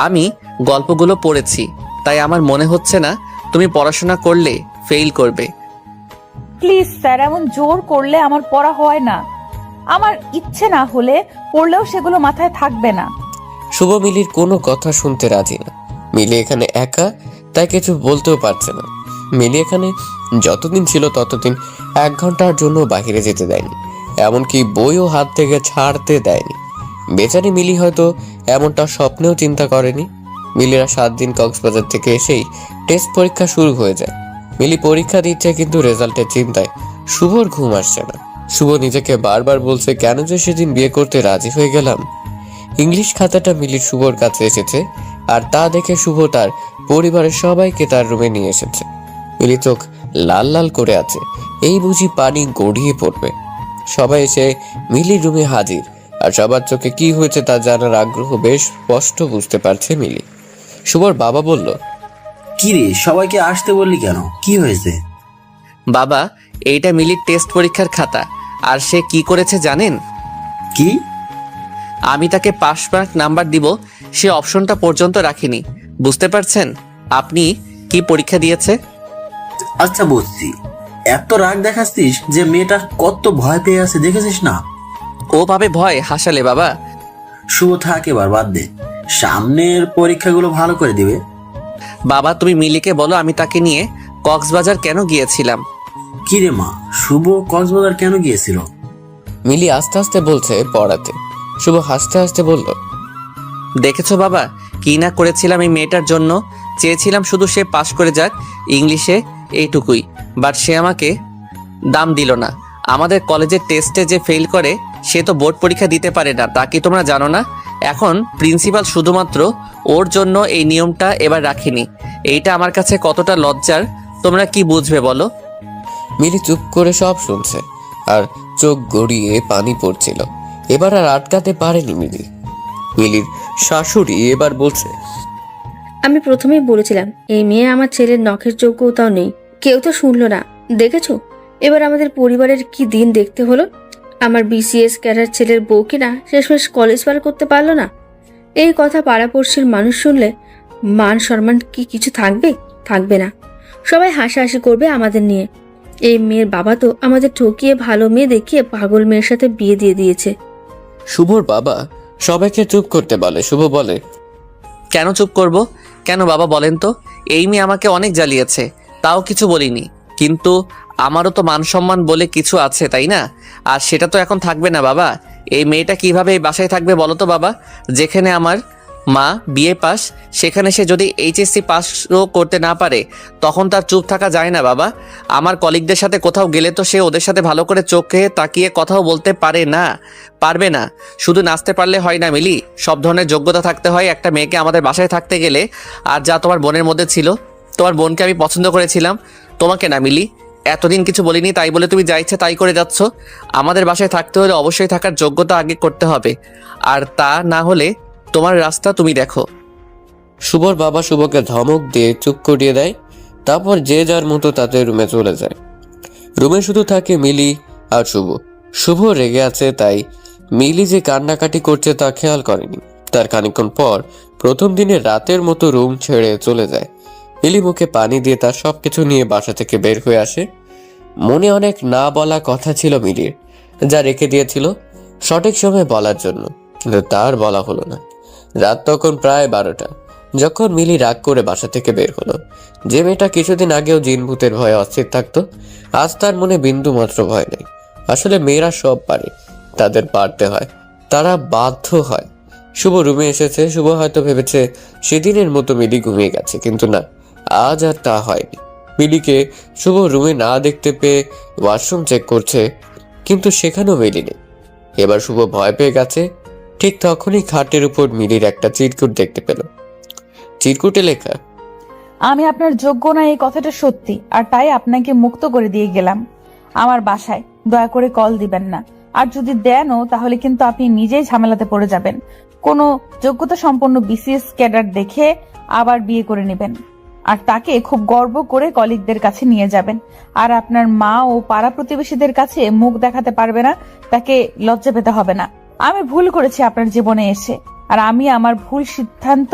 আমি গল্পগুলো পড়েছি, তাই আমার মনে হচ্ছে না তুমি পড়াশোনা করলে ফেল করবে। প্লিজ স্যার, এমন জোর করলে আমার পড়া হয় না, আমার ইচ্ছে না হলে পড়লেও সেগুলো মাথায় থাকবে না। শুভ মিলির কোনো কথা শুনতে রাজি না। মিলি এখানে একা, তাই কিছু বলতেও পারছে না। মিলি এখানে যতদিন ছিল ততদিন 1 ঘন্টার জন্য বাইরে যেতে দেয়নি, এমনকি বইও হাত থেকে ছাড়তে দেয়নি। বেচারি মিলি হয়তো এমনটা স্বপ্নেও চিন্তা করেনি। মিলিরা 7 দিন কক্সবাজার থেকে এসেই টেস্ট পরীক্ষা শুরু হয়ে যায়। মিলি পরীক্ষা দিচ্ছে, কিন্তু রেজাল্টের চিন্তায় শুভর ঘুম আসছে না। শুভ নিজেকে বারবার বলছে, কেন যে সেদিন বিয়ে করতে রাজি হয়ে গেলাম। ইংলিশ খাতাটা মিলির শুভর কাছে এসেছে, আর তা দেখে শুভ তার পরিবারের সবাইকে তার রুমে নিয়ে এসেছে। মিলি চোখ লাল লাল করে আছে, এই বুঝি পানি গড়িয়ে পড়বে। সবাই এসে মিলির রুমে হাজির, আর সবার চোখে কি হয়েছে তা জানার আগ্রহ বেশ স্পষ্ট বুঝতে পারছে মিলি। শুভর বাবা বলল, কি রে, সবাইকে আসতে বললি কেন, কি হয়েছে? বাবা, এইটা মিলির টেস্ট পরীক্ষার খাতা, আর সে কি করেছে জানেন? কি? আমি তাকে পাস মার্ক নাম্বার দিব, সে অপশনটা পর্যন্ত রাখিনি। বুঝতে পারছেন আপনি কি পরীক্ষা দিয়েছে? আচ্ছা বুঝছি, এত রাগ দেখাচ্ছিস যে মেয়েটা কত ভয় পেয়ে আছে, দেখেছিস না? ও ভাবে ভয় হাসালে বাবা। শুভ থাক, এবার বাদ দে, সামনের পরীক্ষাগুলো ভালো করে দিবে। বাবা তুমি মিলিকে বলো আমি তাকে নিয়ে কক্সবাজার কেন গিয়েছিলাম। কি রে মা, শুভ কক্সবাজার কেন গিয়েছিল? মিলি আস্তে আস্তে বলছে পড়াতে। শুভ হাসতে হাসতে বলল, দেখেছো বাবা, কি না করেছিলাম এই মেয়েটার জন্য। চেয়েছিলাম শুধু সে পাশ করে যাক ইংলিশে, এইটুকুই। বাট সে আমাকে দাম দিল না। আমাদের কলেজের টেস্টে যে ফেল করে সে তো বোর্ড পরীক্ষা দিতে পারে না, তা কি তোমরা জানো না? এখন প্রিন্সিপাল শুধুমাত্র ওর জন্য এই নিয়মটা এবার রাখিনি। এইটা আমার কাছে কতটা লজ্জার তোমরা কি বুঝবে বলো? মিলি চুপ করে সব শুনছে, আর চোখ গড়িয়ে পানি পড়ছিল। এবার আর আটকাতে পারেনি মিলি। মিলির শাশুড়ি এবার বলছে, আমি প্রথমেই বলেছিলাম এই মেয়ে আমার ছেলের নখের যোগ্যতাও নেই, কেউ তো শুনলো না। দেখেছো এবার আমাদের পরিবারের কি দিন দেখতে হলো। আমার বিসিএস ক্যাডার ছেলের বউ কিনা শেষমেশ কলেজ পার করতে পারলো না। এই কথা পাড়াপড়শির মানুষ শুনলে মান সম্মান কি কিছু থাকবে? থাকবে না। সবাই হাসাহাসি করবে আমাদের নিয়ে। এই মেয়ের বাবা তো আমাদের ঠকিয়ে ভালো মেয়ে দেখিয়ে পাগল মেয়ের সাথে বিয়ে দিয়ে দিয়েছে। শুভর বাবা সবাইকে চুপ করতে বলে। শুভ বলে, কেন চুপ করব? কেন বাবা বলেন তো? এই মেয়ে আমাকে অনেক জ্বালিয়েছে, তাও কিছু বলিনি। কিন্তু আমারও তো মান সম্মান বলে কিছু আছে, তাই না? আর সেটা তো এখন থাকবে না বাবা। এই মেয়েটা কিভাবে এই বাসায় থাকবে বলো তো বাবা? যেখানে আমার মা বিএ পাস, সেখানে সে যদি এইচএসসি পাসও করতে না পারে, তখন তার চুপ থাকা যায় না বাবা। আমার কলিগদের সাথে কোথাও গেলে তো সে ওদের সাথে ভালো করে চোখে তাকিয়ে কথাও বলতে পারে না, পারবে না। শুধু নাচতে পারলে হয় না মিলি, সব ধরনের যোগ্যতা থাকতে হয় একটা মেয়েকে আমাদের বাসায় থাকতে গেলে। আর যা তোমার বোনের মধ্যে ছিল, তোমার বোনকে আমি পছন্দ করেছিলাম, তোমাকে না মিলি। এতদিন কিছু বলিনি তাই বলে তুমি যা ইচ্ছে তাই করে যাচ্ছ। আমাদের বাসায় থাকতে হলে অবশ্যই থাকার যোগ্যতা আগে করতে হবে, আর তা না হলে তোমার রাস্তা তুমি দেখো। শুভর বাবা শুভকে ধমক দিয়ে চুপ করিয়ে দেয়। তারপর যে যার মতো তাদের রুমে চলে যায়। রুমে শুধু থাকে মিলি আর শুভ। শুভ রেগে আছে, তাই মিলি যে কান্নাকাটি করছে তা খেয়াল করেনি। তার খানিকক্ষণ পর প্রথম দিনের রাতের মতো রুম ছেড়ে চলে যায়। মিলি মুখে পানি দিয়ে তার সবকিছু নিয়ে বাসা থেকে বের হয়ে আসে। মনে অনেক না বলা কথা ছিল মিলির, যা রেখে দিয়েছিল সঠিক সময় বলার জন্য, কিন্তু তার বলা হলো না। রাত তখন প্রায় 12টা যখন মিলি রাগ করে বাসা থেকে বের হলো। যে মেয়েটা কিছুদিন আগেও জিন ভূতের ভয়ে অস্থির থাকতো, আজ তার মনে বিন্দু মাত্র ভয় নেই। আসলে মেয়েরা সব পারে, তাদের পারতে হয়, তারা বাধ্য হয়। শুভ রুমে এসেছে। শুভ হয়তো ভেবেছে সেদিনের মতো মিলি ঘুমিয়ে গেছে, কিন্তু না, আজ আর তা হয়নি। মিলিকে শুভ রুমে না দেখতে পেয়ে ওয়াশরুম চেক করছে, কিন্তু সেখানেও মিলি নেই। এবার শুভ ভয় পেয়ে গেছে। ঠিক তখনই খাটের উপর মিলির একটা চিরকুট দেখতে পেল। চিরকুটে লেখা, আমি আপনার যোগ্য না এই কথাটা সত্যি, আর তাই আপনাকে মুক্ত করে দিয়ে গেলাম আমার বাসায়। দয়া করে কল দিবেন না, আর যদি দেনও তাহলে কিন্তু আপনি নিজেই ঝামেলাতে পড়ে যাবেন। কোনো যোগ্যতা সম্পন্ন বিসিএস ক্যাডার দেখে আবার বিয়ে করে নেবেন, আর তাকে খুব গর্ব করে কলিগদের কাছে নিয়ে যাবেন। আর আপনার মা ও পাড়া প্রতিবেশীদের কাছে মুখ দেখাতে পারবে না, তাকে লজ্জা পেতে হবে না। আমি ভুল করেছি আপনার জীবনে এসে, আর আমি আমার ভুল সিদ্ধান্ত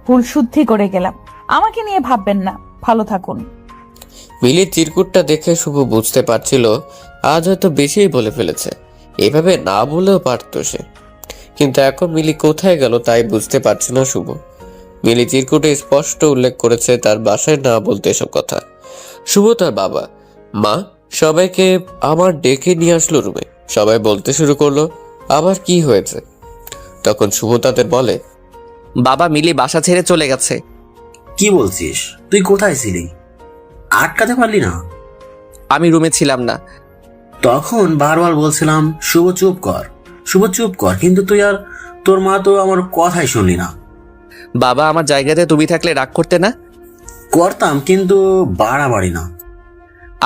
ভুল শুদ্ধি করে গেলাম। আমাকে নিয়ে ভাববেন না, ভালো থাকুন। মিলির চিরকুটটা দেখে শুভ বুঝতে পারছিল আজ হয়তো বেশিই বলে ফেলেছে। এভাবে না বলেও পারত সে, কিন্তু এখন মিলি কোথায় গেল তাই বুঝতে পারছে না শুভ। মিলি চিরকুটে স্পষ্ট উল্লেখ করেছে তার বাসায় না বলতে এসব কথা। শুভ তার বাবা মা সবাইকে আমার ডেকে নিয়ে আসলো রুমে। সবাই বলতে শুরু করলো আবার কি হয়েছে। তখন শুভ তাদের বলে, বাবা মিলি বাসা ছেড়ে চলে গেছে। কি বলছিস? তুই কোথায় ছিলি? আটকাতে পারলি না? আমি রুমে ছিলাম না। তখন বারবার বলছিলাম শুভ চুপ কর, শুভ চুপ কর, কিন্তু তুই আর তোর মা তো আমার কথাই শুনলি না। বাবা আমার জায়গাতে তুমি থাকলে রাগ করতে না? করতাম, কিন্তু বাড়াবাড়ি না।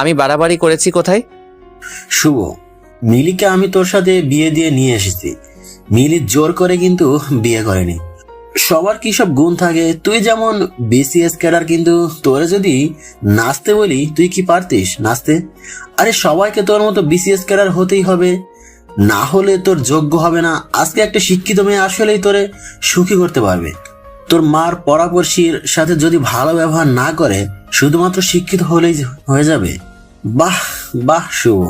আমি বাড়াবাড়ি করেছি কোথায়? শুভ, মিলিকে আমি তোর সাথে বিয়ে দিয়ে নিয়ে এসেছি। মিলি জোর করে কিন্তু বিয়ে করেনি। সবার কি সব গুণ থাকে? তুই যেমন বিসিএস ক্যাডার, কিন্তু তোরে যদি নাচতে বলি তুই কি পারতিস নাচতে? আরে সবাইকে তোর মতো বিসিএস ক্যাডার হতেই হবে, না হলে তোর যোগ্য হবে না। আজকে একটা শিক্ষিত মেয়ে আসলেই তোরে সুখী করতে পারবে। তোর মার পরামর্শীর সাথে যদি ভালো ব্যবহার না করে, শুধুমাত্র শিক্ষিত হলেই হয়ে যাবে। বাহ বাহ শুভ।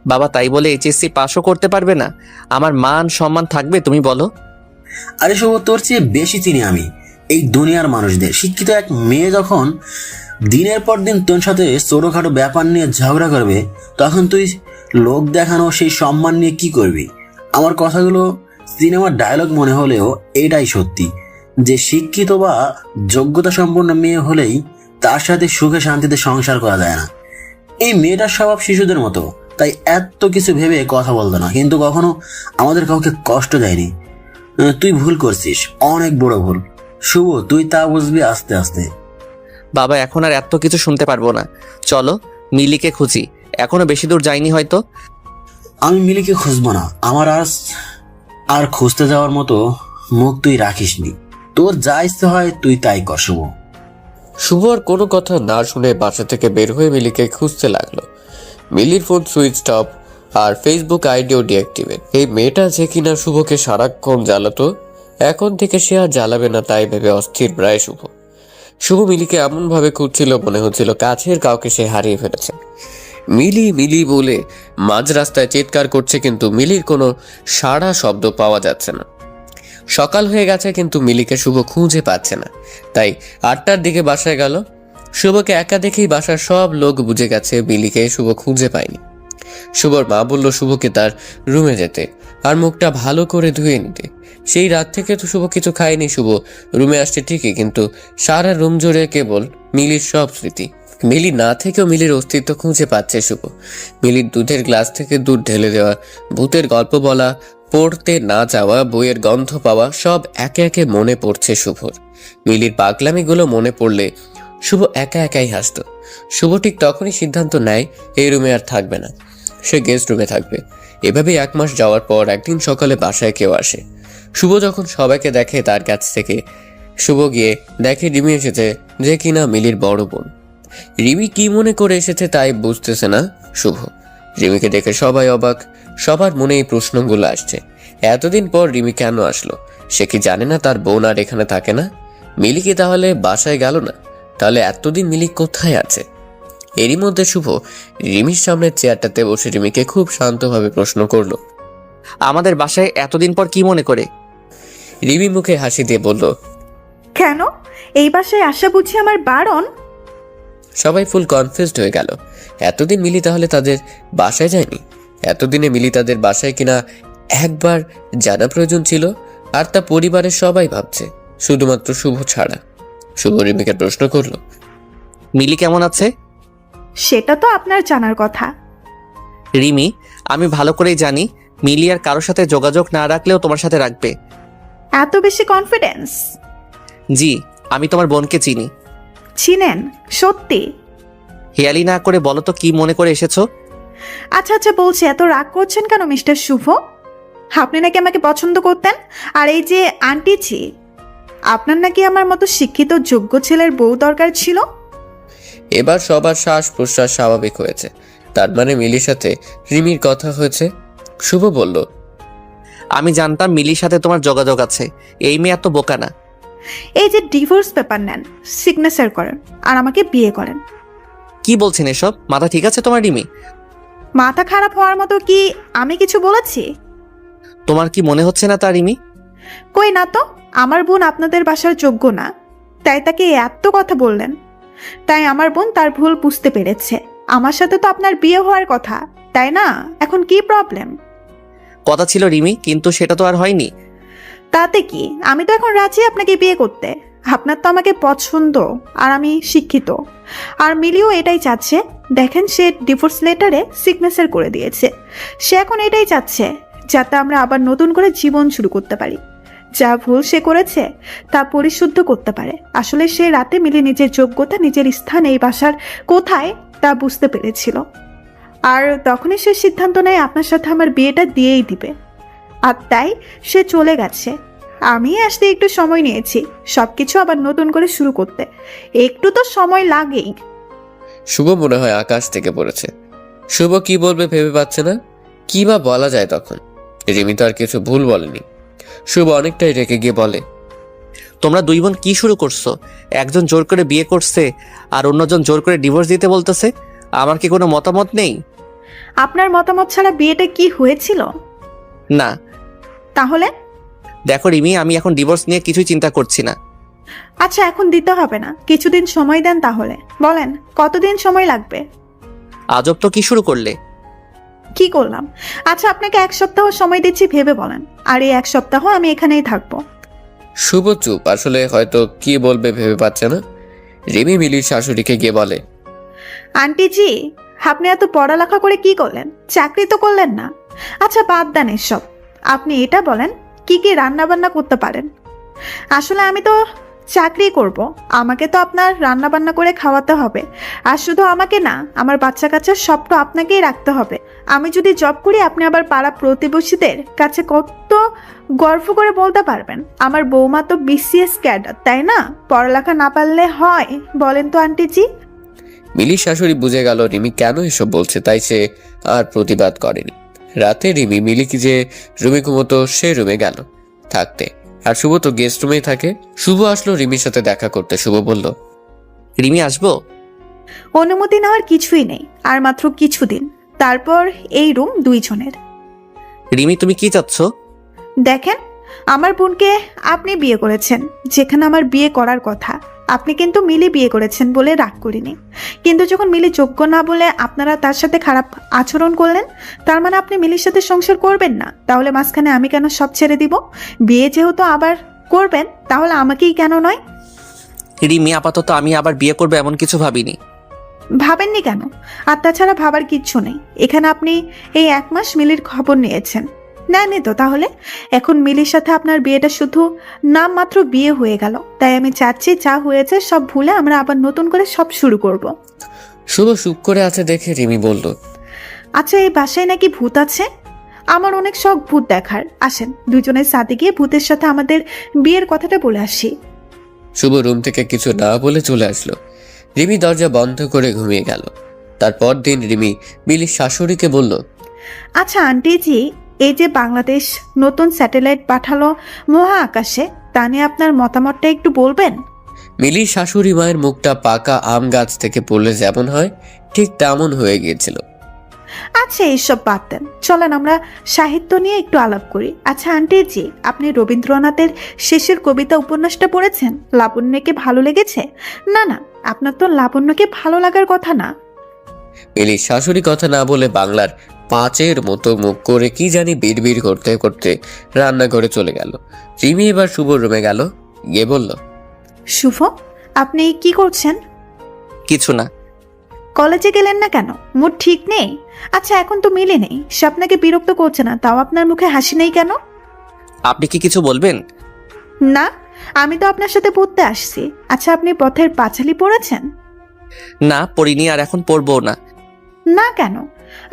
বাবা তাই বলে এইচএসসি পাসও করতে পারবে না? আমার মান সম্মান থাকবে তুমি বলো? আরে শুভ, তোর চেয়ে বেশি চিনি আমি এই দুনিয়ার মানুষদের। শিক্ষিত এক মেয়ে যখন দিনের পর দিন তোর সাথে ছোটখাটো ব্যাপার নিয়ে ঝগড়া করবে, তখন তুই লোক দেখানো সেই সম্মান নিয়ে কি করবি? আমার কথাগুলো সিনেমার ডায়লগ মনে হলেও এটাই সত্যি, যে শিক্ষিত বা যোগ্যতা সম্পন্ন মেয়ে হলেই তার সাথে সুখে শান্তিতে সংসার করা যায় না। এই মেয়েটার স্বভাব শিশুদের মতো, তাই এত কিছু ভেবে কথা বলতো না, কিন্তু কখনো আমাদের কাউকে কষ্ট দেয়নি। তুই ভুল করছিস, অনেক বড় ভুল। শুভ, তুই তা বুঝবি আস্তে আস্তে। বাবা এখন আর এত কিছু শুনতে পারবো না, চলো মিলিকে খুঁজি। এখনো বেশি দূর যাইনি হয়তো। আমি মিলিকে খুঁজবো না, আমার আর খুঁজতে যাওয়ার মতো মুখ তুই রাখিসনি। তোর যা ইচ্ছে হয় তুই তাই কর শুভ। শুভ আর কোনো কথা না শুনে বাসা থেকে বের হয়ে মিলিকে খুঁজতে লাগলো। মিলির ফোন সুইচ অফ আর ফেসবুক আইডিও ডিঅ্যাক্টিভেট। এই মেয়েটা যে কিনা শুভকে সারাক্ষণ জ্বালাতো, এখন থেকে সে আর জ্বালাবে না, তাই ভেবে অস্থির প্রায় শুভ। শুভ মিলিকে এমন ভাবে খুঁজছিল মনে হচ্ছিল কাছের কাউকে সে হারিয়ে ফেলেছে। মিলি মিলি বলে মাঝ রাস্তায় চিৎকার করছে, কিন্তু মিলির কোনো সাড়া শব্দ পাওয়া যাচ্ছে না। সকাল হয়ে গেছে কিন্তু মিলিকে শুভ খুঁজে পাচ্ছে না, তাই 8টার দিকে বাসায় গেল। শুভকে একা দেখেই বাসার সব লোক বুঝে গেছে মিলিকে শুভ খুঁজে পায়নি। শুভর মা বলল শুভকে তার রুমে যেতে আর মুখটা ভালো করে ধুয়ে নিতে। সেই রাত থেকে তো শুভ কিছু খায়নি। শুভ রুমে আসছে ঠিকই, কিন্তু সারা রুম জুড়ে কেবল মিলির সব স্মৃতি। মিলি না থেকেও মিলির অস্তিত্ব খুঁজে পাচ্ছে শুভ। মিলির দুধের গ্লাস থেকে দুধ ঢেলে দেওয়া, ভূতের গল্প বলা, পড়তে না যাওয়া, বইয়ের গন্ধ পাওয়া, সব একে একে মনে পড়ছে শুভর। মিলির পাগলামিগুলো মনে পড়লে শুভ একা একাই হাসত। শুভ ঠিক তখনই সিদ্ধান্ত নেয় এই রুমে আর থাকবে না, সে গেস্ট রুমে থাকবে। এভাবে 1 মাস যাওয়ার পর একদিন সকালে বাসায় কেউ আসে। শুভ যখন সবাইকে দেখে তার কাছ থেকে শুভ গিয়ে দেখে রিমি এসেছে, যে কিনা মিলির বড় বোন। রিমি কি মনে করে এসেছে তাই বুঝতেছে না শুভ। রিমিকে দেখে সবাই অবাক, সবার মনে এই প্রশ্নগুলো আসছে। এতদিন পর রিমি কেন আসলো? সে কি জানে না তার বোন আর এখানে থাকে না? মিলি কি তাহলে বাসায় গেল না? তাহলে এতদিন মিলি কোথায় আছে? এরই মধ্যে শুভ রিমির সামনের চেয়ারটাতে বসে রিমিকে খুব শান্তভাবে প্রশ্ন করলো, আমাদের বাসায় এতদিন পর কি মনে করে? রিমি মুখে হাসি দিয়ে বলল, কেন এই বাসায় আসা বুঝি আমার বারণ? সবাই ফুল কনফিউজড হয়ে গেল। এতদিন মিলি তাহলে তাদের বাসায় যায়নি? এতদিনে মিলি তাদের বাসায় কিনা একবার জানা প্রয়োজন ছিল, আর তা পরিবারের সবাই ভাবছে, শুধুমাত্র শুভ ছাড়া। শুভ রিমিকে প্রশ্ন করলো, মিলি কেমন আছে? সেটা তো আপনার জানার কথা। রিমি, আমি ভালো করেই জানি মিলি আর কারোর সাথে যোগাযোগ না রাখলেও তোমার সাথে রাখবে। এত বেশি কনফিডেন্স? জি, আমি তোমার বোনকে চিনি। চিনেন? সত্যি? হেয়ালি না করে বলো তো কি মনে করে এসেছো? আচ্ছা আচ্ছা বলছি, এত রাগ করছেন কেন মিস্টার শুভ? আপনি নাকি আমাকে পছন্দ করতেন, আর এই যে আন্টি জি, আপনার নাকি আমার মতো শিক্ষিত যোগ্য ছেলের বউ দরকার ছিল। এবার সবার শ্বাস প্রশ্বাস স্বাভাবিক হয়েছে। তার মানে মিলির সাথে রিমির কথা হয়েছে। শুভ বলল, আমি জানতাম মিলির সাথে তোমার যোগাযোগ আছে, এই মেয়ে এত বোকা না। এই যে ডিভোর্স পেপার নেন, সিগনেচার করেন, আর আমাকে বিয়ে করেন। কি বলছেন এসব? মাথা ঠিক আছে তোমার রিমি? মাথা খারাপ হওয়ার মতো কি আমি কিছু বলেছি? তোমার কি মনে হচ্ছে না তা রিমি? কই না তো, আমার বোন আপনাদের বাসার যোগ্য না, তাই তাকে এত কথা বললেন। তাই আমার বোন তার ভুল বুঝতে পেরেছে। আমার সাথে তো আপনার বিয়ে হওয়ার কথা, তাই না? এখন কি প্রবলেম? কথা ছিল রিমি, কিন্তু সেটা তো আর হয়নি। তাতে কি, আমি তো এখন রাজি আপনাকে বিয়ে করতে। আপনার তো আমাকে পছন্দ, আর আমি শিক্ষিত, আর মিলিও এটাই চাচ্ছে। দেখেন, সে ডিভোর্স লেটারে সিগনেচার করে দিয়েছে। সে এখন এটাই চাচ্ছে যাতে আমরা আবার নতুন করে জীবন শুরু করতে পারি। যা ভুল সে করেছে তা পরিশুদ্ধ করতে পারে। আসলে সে রাতে মিলি নিজের যোগ্যতা, নিজের স্থান এই বাসার কোথায় তা বুঝতে পেরেছিল, আর তখনই সে সিদ্ধান্ত নেয় আপনার সাথে আমার বিয়েটা দিয়েই দিবে। আর তাই সে চলে গেছে। আমি আসতে একটু সময় নিয়েছি সবকিছু আবার নতুন করে শুরু করতে। একটু তো সময় লাগেই। শুভ মনে হয় আকাশ থেকে পড়েছে। শুভ কি বলবে ভেবে পাচ্ছে না, কি বা বলা যায় তখন। রিমি তো আর কিছু ভুল বলেনি। শুভ অনেকটাই রেগে গিয়ে বলে, তোমরা দুই বোন কি শুরু করছো? একজন জোর করে বিয়ে করছে আর অন্যজন জোর করে ডিভোর্স দিতে বলতেছে। আমার কি কোনো মতামত নেই? আপনার মতামত ছাড়া বিয়েটা কি হয়েছিল? না। তাহলে? দেখো রিমি, আমি এখন ডিভোর্স নিয়ে কিছুই চিন্তা করছি না। আচ্ছা, এখন দিতে হবে না, কিছুদিন সময় দেন। তাহলে বলেন কতদিন সময় লাগবে? আজব তো, কি শুরু করলে? কি করলাম? আচ্ছা, আপনাকে 1 সপ্তাহ সময় দিচ্ছি, ভেবে বলেন। আর এই 1 সপ্তাহ আমি এখানেই থাকবো। শুভ চুপ, আসলে হয়তো কি বলবে ভেবে পাচ্ছে না। রিমি মিলির শাশুড়িকে গিয়ে বলে, আন্টি জি, আপনি এত পড়ালেখা করে কি করলেন? চাকরি তো করলেন না। আচ্ছা, বাদ দেন এসব। আপনি এটা বলেন কি কি রান্না বান্না করতে পারেন? আসলে আমি তো চাকরি করব, আমাকে তো আপনার রান্না বান্না করে খাওয়াতে হবে। আর শুধু আমাকে না, আমার বাচ্চা কাচ্চা সব তো আপনাকেই রাখতে হবে। আমি যদি জব করি, আপনি আবার পাড়া প্রতিবেশীদের কাছে কত গর্ব করে বলতে পারবেন আমার বৌমা তো BCS ক্যাডার, তাই না? পড়ালেখা না পারলে হয় বলেন তো আন্টি জি? মিলির শাশুড়ি বুঝে গেল রিমি কেন এসব বলছে, তাই সে আর প্রতিবাদ করেনি। রাতে রিমি মিলিকে যে রুমে ঘুমতো সে রুমে গেল থাকতে, আর শুভ তো গেস্ট রুমেই থাকে। শুভ আসলো রিমির সাথে দেখা করতে। শুভ বলল, রিমি, আসবো? অনুমতি নেওয়ার কিছুই নেই, আর মাত্র কিছুদিন, তারপর এই রুম 2 জনের। রিমি, তুমি কি চাচ্ছ? দেখেন, আমার বোনকে আপনি বিয়ে করেছেন যেখানে আমার বিয়ে করার কথা। আপনি কিন্তু মিলি বিয়ে করেছেন বলে রাগ করিনি, কিন্তু যখন মিলি যোগ্য না বলে আপনারা তার সাথে খারাপ আচরণ করলেন, তার মানে আপনি মিলির সাথে সংসার করবেন না। তাহলে মাঝখানে আমি কেন সব ছেড়ে দিব? বিয়ে যেহেতু আবার করবেন তাহলে আমাকেই কেন নয়? রিমি, আপাতত আমি আবার বিয়ে করবো এমন কিছু ভাবিনি। ভাবেননি কেন? আর তাছাড়া ভাবার কিচ্ছু নেই। এখানে আপনি এই 1 মাস মিলির খবর নিয়েছেন, নেননি তো? তাহলে এখন মিলির সাথে আপনার বিয়েটা শুধু নাম মাত্র বিয়ে হয়ে গেল। তাই আমি চাচ্ছি যা হয়েছে সব ভুলে আমরা আবার নতুন করে সব শুরু করব। শুভ চুপ করে আছে দেখে রিমি বলল, আচ্ছা, এই বাসায় নাকি ভূত আছে? আমার অনেক শখ ভূত দেখার। আসেন দুজনের সাথে গিয়ে ভূতের সাথে আমাদের বিয়ের কথাটা বলে আসি। শুভ রুম থেকে কিছু না বলে চলে আসলো। রিমি দরজা বন্ধ করে ঘুমিয়ে গেল। তারপর দিন রিমি মিলির শাশুড়িকে বলল, আচ্ছা আন্টিজি, এই যে বাংলাদেশ নতুন স্যাটেলাইট পাঠালো মহা আকাশে, তা নিয়ে আপনার মতামতটা একটু বলবেন? মিলির শাশুড়ি মায়ের মুখটা পাকা আম গাছ থেকে পড়লে যেমন হয় ঠিক তেমন হয়ে গিয়েছিল। আচ্ছা এইসব বাদ দেন, চলেন আমরা সাহিত্য নিয়ে একটু আলাপ করি। আচ্ছা আন্টিজি, আপনি রবীন্দ্রনাথের শেষের কবিতা উপন্যাসটা পড়েছেন? লাবণ্যকে ভালো লেগেছে? না না, আপনার তো লাবণ্যকে ভালো লাগার কথা না। মিলির শাশুড়ি কথা না বলে বাংলার 5-এর মতো মুখ করে কি জানি বিড়বিড় করতে করতে রান্নাঘরে চলে গেল। রিমি এবার শুভ রুমে গেল, গিয়ে বলল, শুভ, আপনি কি করছেন? কিছু না। কলেজে গেলেন না কেন? মুড ঠিক নেই? আচ্ছা এখন তো মিলে নেই, সে আপনাকে বিরক্ত করছে না, তাও আপনার মুখে হাসি নেই কেন? আপনি কি কিছু বলবেন? না, আমি তো আপনার সাথে পড়তে আসছি। আচ্ছা আপনি পথের পাঁচালী পড়েছেন? না, পড়িনি, আর এখন পড়বো না। না কেন?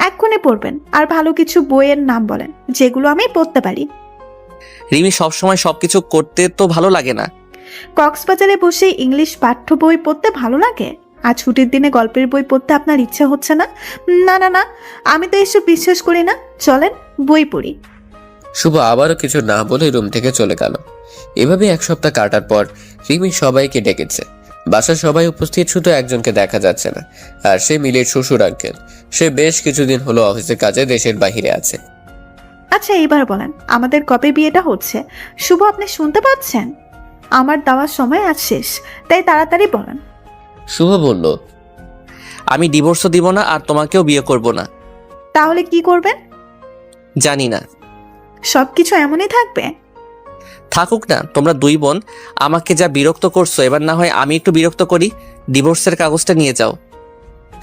এক্ষুনি পড়বেন। আর ভালো কিছু বইয়ের নাম বলেন যেগুলো আমি পড়তে পারি। রিমি, সবসময় সবকিছু করতে তো ভালো লাগে না। কক্সবাজারে বসে ইংলিশ পাঠ্য বই পড়তে ভালো লাগে, আর ছুটির দিনে গল্পের বই পড়তে আপনার ইচ্ছা হচ্ছে না? না না না, আমি তো এসব বিশ্বাস করি না। চলেন বই পড়ি। শুভ আবারও কিছু না বলে রুম থেকে চলে গেল। এভাবে 1 সপ্তাহ কাটার পর রিমি সবাইকে ডেকেছে। বাসার সবাই উপস্থিত, শুধু একজনকে দেখা যাচ্ছে না, আর সে মিলির শ্বশুর আঙ্কেল। সে বেশ কিছুদিন হলো অফিসের কাজে দেশের বাইরে আছে। আচ্ছা এইবার বলেন, আমাদের কবে বিয়েটা হচ্ছে? শুভ, আপনি শুনতে পাচ্ছেন? আমার দেওয়ার সময় আজ শেষ, তাই তাড়াতাড়ি বলেন। শুভ বলল, আমি ডিভোর্সও দিব না আর তোমাকেও বিয়ে করব না। তাহলে কি করবেন? জানি না। সবকিছু এমনই থাকবে? থাকুক না, তোমরা 2 বোন আমাকে যা বিরক্ত করছো, এবার না হয় আমি একটু বিরক্ত করি। ডিভোর্সের কাগজটা নিয়ে যাও।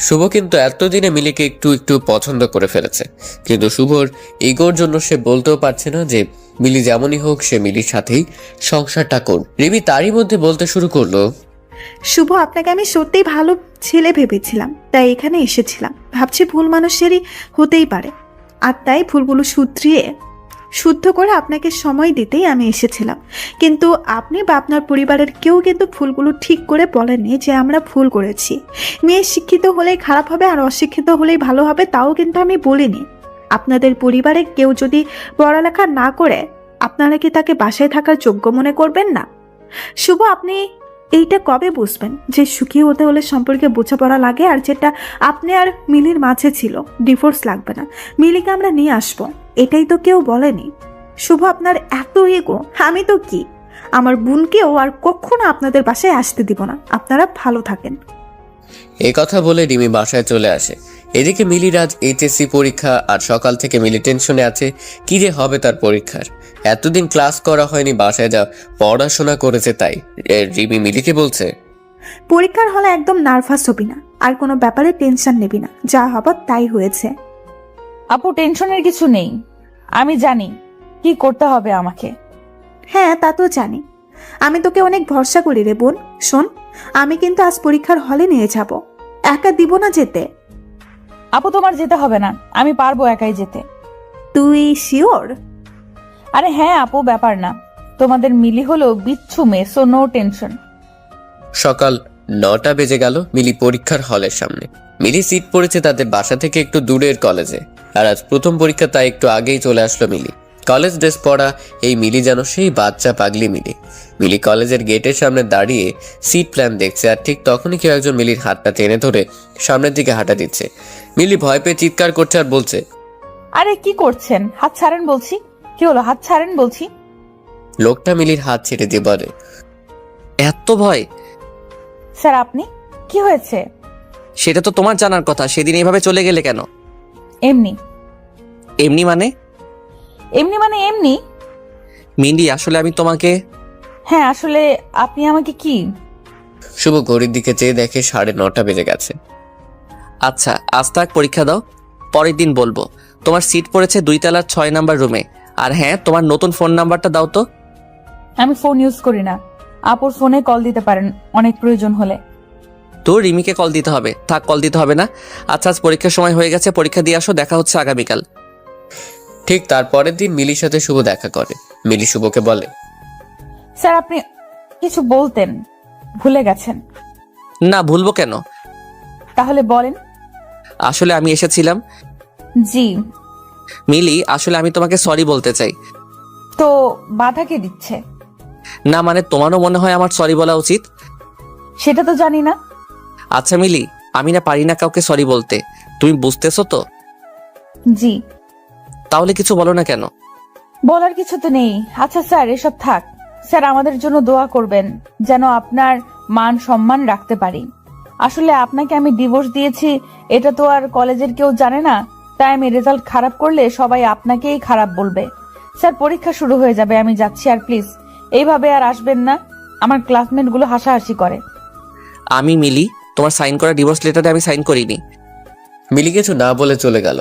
শুভ কিন্তু এতদিনে মিলিকে একটু একটু পছন্দ করে ফেলেছে, কিন্তু শুভর ইগোর জন্য সে বলতেও পারছে না যে মিলি যেমনই হোক সে মিলির সাথেই সংসারটা করুক। রিমি তারই মধ্যে বলতে শুরু করলো, শুভ, আপনাকে আমি সত্যিই ভালো ছেলে ভেবেছিলাম, তাই এখানে এসেছিলাম। ভাবছি ভুল মানুষেরই হতেই পারে, আর তাই ভুলগুলো শুদ্ধ করে আপনাকে সময় দিতেই আমি এসেছিলাম। কিন্তু আপনি বা আপনার পরিবারের কেউ কিন্তু ভুলগুলো ঠিক করে বলেননি যে আমরা ভুল করেছি। মেয়ে শিক্ষিত হলেই খারাপ হবে আর অশিক্ষিত হলেই ভালো হবে, তাও কিন্তু আমি বলিনি। আপনাদের পরিবারে কেউ যদি পড়ালেখা না করে, আপনারা কি তাকে বাসায় থাকার যোগ্য মনে করবেন না? শুভ, আপনি এইটা কবে বুঝবেন যে সুখী হতে হলে সম্পর্কে বোঝাপড়া লাগে, আর যেটা আপনি আর মিলির মাঝে ছিল, ডিভোর্স লাগবে না, মিলিকে আমরা নিয়ে আসবো, এটাই তো কেউ বলেনি। শুভ, আপনার এত ইগো, আমি তো কি আমার বোনকেও আর কখনো আপনাদের বাসায় আসতে দিব না। আপনারা ভালো থাকেন। এই কথা বলে রিমি বাসায় চলে আসে। এদিকে মিলির আজ এইচএসসি পরীক্ষা, আর সকাল থেকে মিলি টেনশনে আছে কি যে হবে তার পরীক্ষার। এতদিন ক্লাস করা হয়নি, বাসায় যা পড়াশোনা করেছে তাই। রিমি মিলিকে বলছে, পরীক্ষার হলে একদম নার্ভাস হবি না, আর কোনো ব্যাপারে টেনশন নেবি না, যা হবার তাই হয়েছে। আপু টেনশনের কিছু নেই, আমি জানি কি করতে হবে আমাকে। হ্যাঁ তা তো জানি, আমি তোকে অনেক ভরসা করি রে বোন। শোন, আমি কিন্তু আজ পরীক্ষার হলে নিয়ে যাব, একা দিব না যেতে। আপু তোমার যেতে হবে না, আমি পারবো একাই যেতে। তুই শিওর? আরে হ্যাঁ আপু, ব্যাপার না, তোমাদের মিলি হলো বিচ্ছু মেয়ে, সো নো টেনশন। সকাল 9টা বেজে গেল। মিলি পরীক্ষার হলের সামনে। মিলি সিট পড়েছে তাদের বাসা থেকে একটু দূরের কলেজে, আর আজ প্রথম পরীক্ষা, তাই একটু আগেই চলে আসলো মিলি। কলেজ ড্রেস পরা এই মিলি যেন সেই বাচ্চা পাগলি মিলি। মিলি কলেজের গেটের সামনে দাঁড়িয়ে সিট প্ল্যান দেখছে, আর ঠিক তখনই কেউ একজন মিলির হাতটা টেনে ধরে সামনের দিকে হাঁটা দিচ্ছে। মিলি ভয় পেয়ে চিৎকার করছে আর বলছে, আরে কি করছেন? হাত ছাড়েন বলছি। কি হলো? হাত ছাড়েন বলছি। লোকটা মিলির হাত ছেড়ে দিয়ে বলে, এত ভয়? স্যার আপনি কি হয়েছে? সেটা তো তোমার জানার কথা। সেদিন এইভাবে চলে গেলে কেন? এমনি। এমনি মানে? এমনি মানে এমনি। মিলি, আসলে আমি তোমাকে... হ্যাঁ, আসলে আপনি আমাকে কি? শুভ ঘড়ির দিকে চেয়ে দেখে 9:30 বেজে গেছে। আচ্ছা, আজ তাক পরীক্ষা দাও, পরের দিন বলবো। তোমার সিট পড়েছে 2 তলার 6 নাম্বার রুমে। আর হ্যাঁ, তোমার নতুন ফোন নাম্বারটা দাও তো। আমি ফোন ইউজ করি না। আপুর ফোনে কল দিতে পারেন অনেক প্রয়োজন হলে। তো রিমিকে কল দিতে হবে। থাক, কল দিতে হবে না। আচ্ছা, আজ পরীক্ষার সময় হয়ে গেছে, পরীক্ষা দিয়ে আসো। দেখা হচ্ছে আগামীকাল। ঠিক তার পরের দিন মিলির সাথে শুভ দেখা করে। মিলি শুভকে বলে, স্যার আপনি কিছু বলতেন, ভুলে গেছেন। না, ভুলবো কেন? তাহলে বলেন। আসলে আমি এসেছিলাম। জি। মিলি, আসলে আমি তোমাকে সরি বলতে চাই। তো বাধা কে দিচ্ছে? না মানে, তোমারও মনে হয় আমার সরি বলা উচিত? সেটা তো জানি না। আচ্ছা মিলি, আমি না পারি না কাউকে সরি বলতে, তুমি বুঝতেছো তো? জি। তাহলে কিছু বলো না কেন? বলার কিছু তো নেই। আচ্ছা স্যার, এসব থাক। স্যার আমাদের জন্য দোয়া করবেন, যেন আপনার মান সম্মান রাখতে পারি। আসলে আপনাকে আমি ডিভোর্স দিয়েছি, এটা তো আর কলেজের কেউ জানে না। তাই আমি রেজাল্ট খারাপ করলে সবাই আপনাকেই খারাপ বলবে। স্যার পরীক্ষা শুরু হয়ে যাবে, আমি যাচ্ছি। আর প্লিজ এইভাবে আর আসবেন না, আমার ক্লাসমেট গুলো হাসাহাসি করে। আমি মিলি, তোমার সাইন করা ডিভোর্স লেটারে আমি সাইন করিনি। মিলি কিছু না বলে চলে গেল।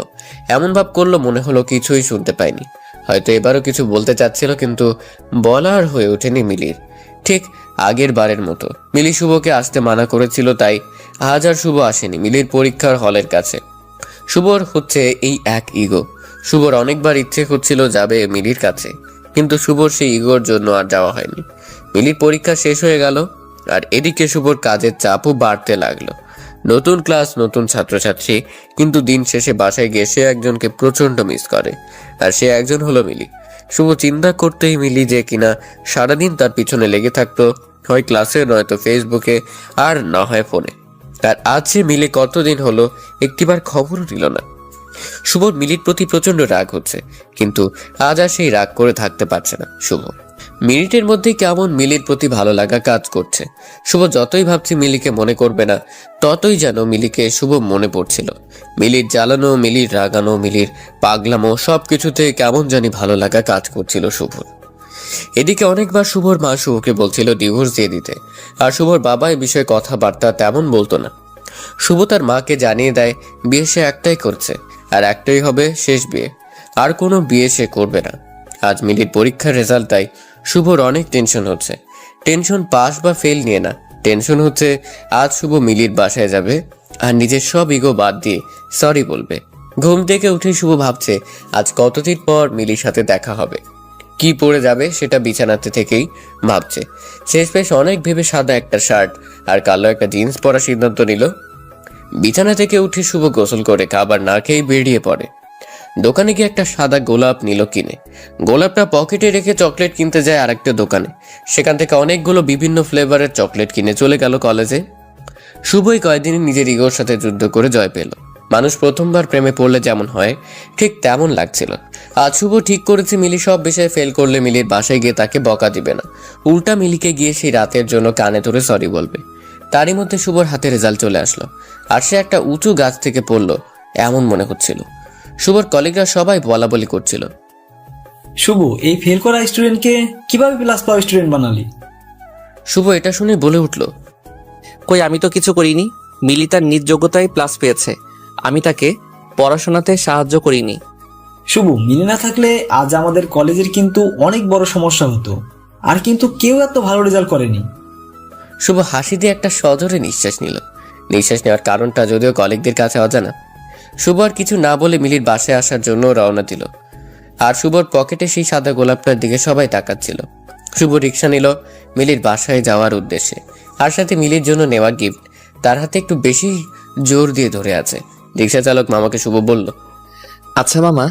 এমন ভাব করলো মনে হলো কিছুই শুনতে পায়নি। হয়তো এবারও কিছু বলতে চাচ্ছিল, কিন্তু বলার হয়ে ওঠেনি মিলির। ঠিক আগের বারের মতো মিলি শুভকে আসতে মানা করেছিল, তাই আজ আর শুভ আসেনি মিলির পরীক্ষার হলের কাছে। শুভর হচ্ছে এই এক ইগো। শুভর অনেকবার ইচ্ছে হচ্ছিল যাবে মিলির কাছে, কিন্তু শুভর সেই ইগোর জন্য আর যাওয়া হয়নি। মিলির পরীক্ষা শেষ হয়ে গেল, আর এদিকে শুভর কাজের চাপও বাড়তে লাগলো। নতুন ক্লাস, নতুন ছাত্রছাত্রী, কিন্তু দিন শেষে বাসায় গিয়ে সে একজনকে প্রচন্ড মিস করে, আর সে একজন হলো মিলি। শুভ চিন্তা করতেই মিলি যে কিনা সারাদিন তার পিছনে লেগে থাকতো, হয় ক্লাসে নয়তো ফেসবুকে, আর না হয় ফোনে। আর আজ সে মিলি কতদিন হলো একটিবার খবরও নিল না। শুভর মিলির প্রতি প্রচন্ড রাগ হচ্ছে, কিন্তু আজ আর সেই রাগ করে থাকতে পারছে না শুভ। মিনিটের মধ্যে কেমন মিলির প্রতি ভালো লাগা কাজ করছে। শুভ যতই ভাবছে মিলিকে মনে করবে না, ততই যেন মিলিকে শুভ মনে পড়ছিল। মিলির জ্বালানো, মিলির রাগানো, মিলির পাগলামো, সবকিছুতে কেমন জানি ভালো লাগা কাজ করছিল শুভর। এদিকে অনেকবার শুভর মা শুভকে বলছিল ডিভোর্স দিয়ে দিতে, আর শুভর বাবা এ বিষয়ে কথাবার্তা তেমন বলতো না। শুভ তার মাকে জানিয়ে দেয় বিয়ে সে একটাই করছে, আর একটাই হবে শেষ বিয়ে, আর কোনো বিয়ে সে করবে না। আজ মিলির পরীক্ষার রেজাল্ট, তাই শুভর অনেক টেনশন হচ্ছে। টেনশন পাস বা ফেল নিয়ে না, টেনশন হচ্ছে আজ শুভ মিলির বাসায় যাবে আর নিজের সব ইগো বাদ দিয়ে সরি বলবে। ঘুম থেকে উঠে শুভ ভাবছে আজ কতদিন পর মিলির সাথে দেখা হবে। কি পরে যাবে সেটা বিছানাতে থেকেই ভাবছে। শেষমেশ অনেক ভেবে সাদা একটা শার্ট আর কালো একটা জিন্স পরার সিদ্ধান্ত নিল। বিছানা থেকে উঠে শুভ গোসল করে খাবার না খেয়ে বেরিয়ে পড়ে। দোকানে গিয়ে একটা সাদা গোলাপ নিল কিনে। গোলাপটা পকেটে রেখে চকলেট কিনতে যায় আরেকটা দোকানে। সেখান থেকে অনেকগুলো বিভিন্ন ফ্লেভারের চকলেট কিনে চলে গেল কলেজে। শুভই কয়েকদিনে নিজের ইগোর সাথে যুদ্ধ করে জয় পেল। মানুষ প্রথমবার প্রেমে পড়লে যেমন হয় ঠিক তেমন লাগছিল। আজ শুভ ঠিক করেছে মিলি সব বিষয়ে ফেল করলে মিলির বাসায় গিয়ে তাকে বকা দিবে না, উল্টা মিলিকে গিয়ে সেই রাতের জন্য কানে ধরে সরি বলবে। তারই মধ্যে শুভর হাতে রেজাল্ট চলে আসলো, আর সে একটা উঁচু গাছ থেকে পড়লো এমন মনে হচ্ছিল। শুভর কলিগরা সবাই বলাবলি করছিল, শুভ এই ফেল করা স্টুডেন্টকে কিভাবে প্লাস পাওয়া স্টুডেন্ট বানালি? শুভ এটা শুনে বলে উঠল, কই আমি তো কিছু করিনি। মিলি তার নিজ যোগ্যতায় প্লাস পেয়েছে, আমি তাকে পড়াশোনাতে সাহায্য করিনি। শুভ মিলে না থাকলে আজ আমাদের কলেজের কিন্তু অনেক বড় সমস্যা হতো, আর কিন্তু কেউ এত ভালো রেজাল্ট করেনি। শুভ হাসি দিয়ে একটা সজোরে নিঃশ্বাস নিল। নিঃশ্বাস নেওয়ার কারণটা যদিও কলিগদের কাছে অজানা। শুভ আর কিছু না বলে মিলির বাসায় আসার জন্য রওনা দিল, আর শুভর পকেটে সেই সাদা গোলাপটার দিকে সবাই তাকাচ্ছিল। শুভ রিক্সা নিল মিলির বাসায় যাওয়ার উদ্দেশ্যে, আর সাথে মিলির জন্য নেওয়া গিফট তার হাতে একটু বেশি জোর দিয়ে ধরে আছে। রিক্সা চালক মামাকে শুভ বলল, আচ্ছা মামা,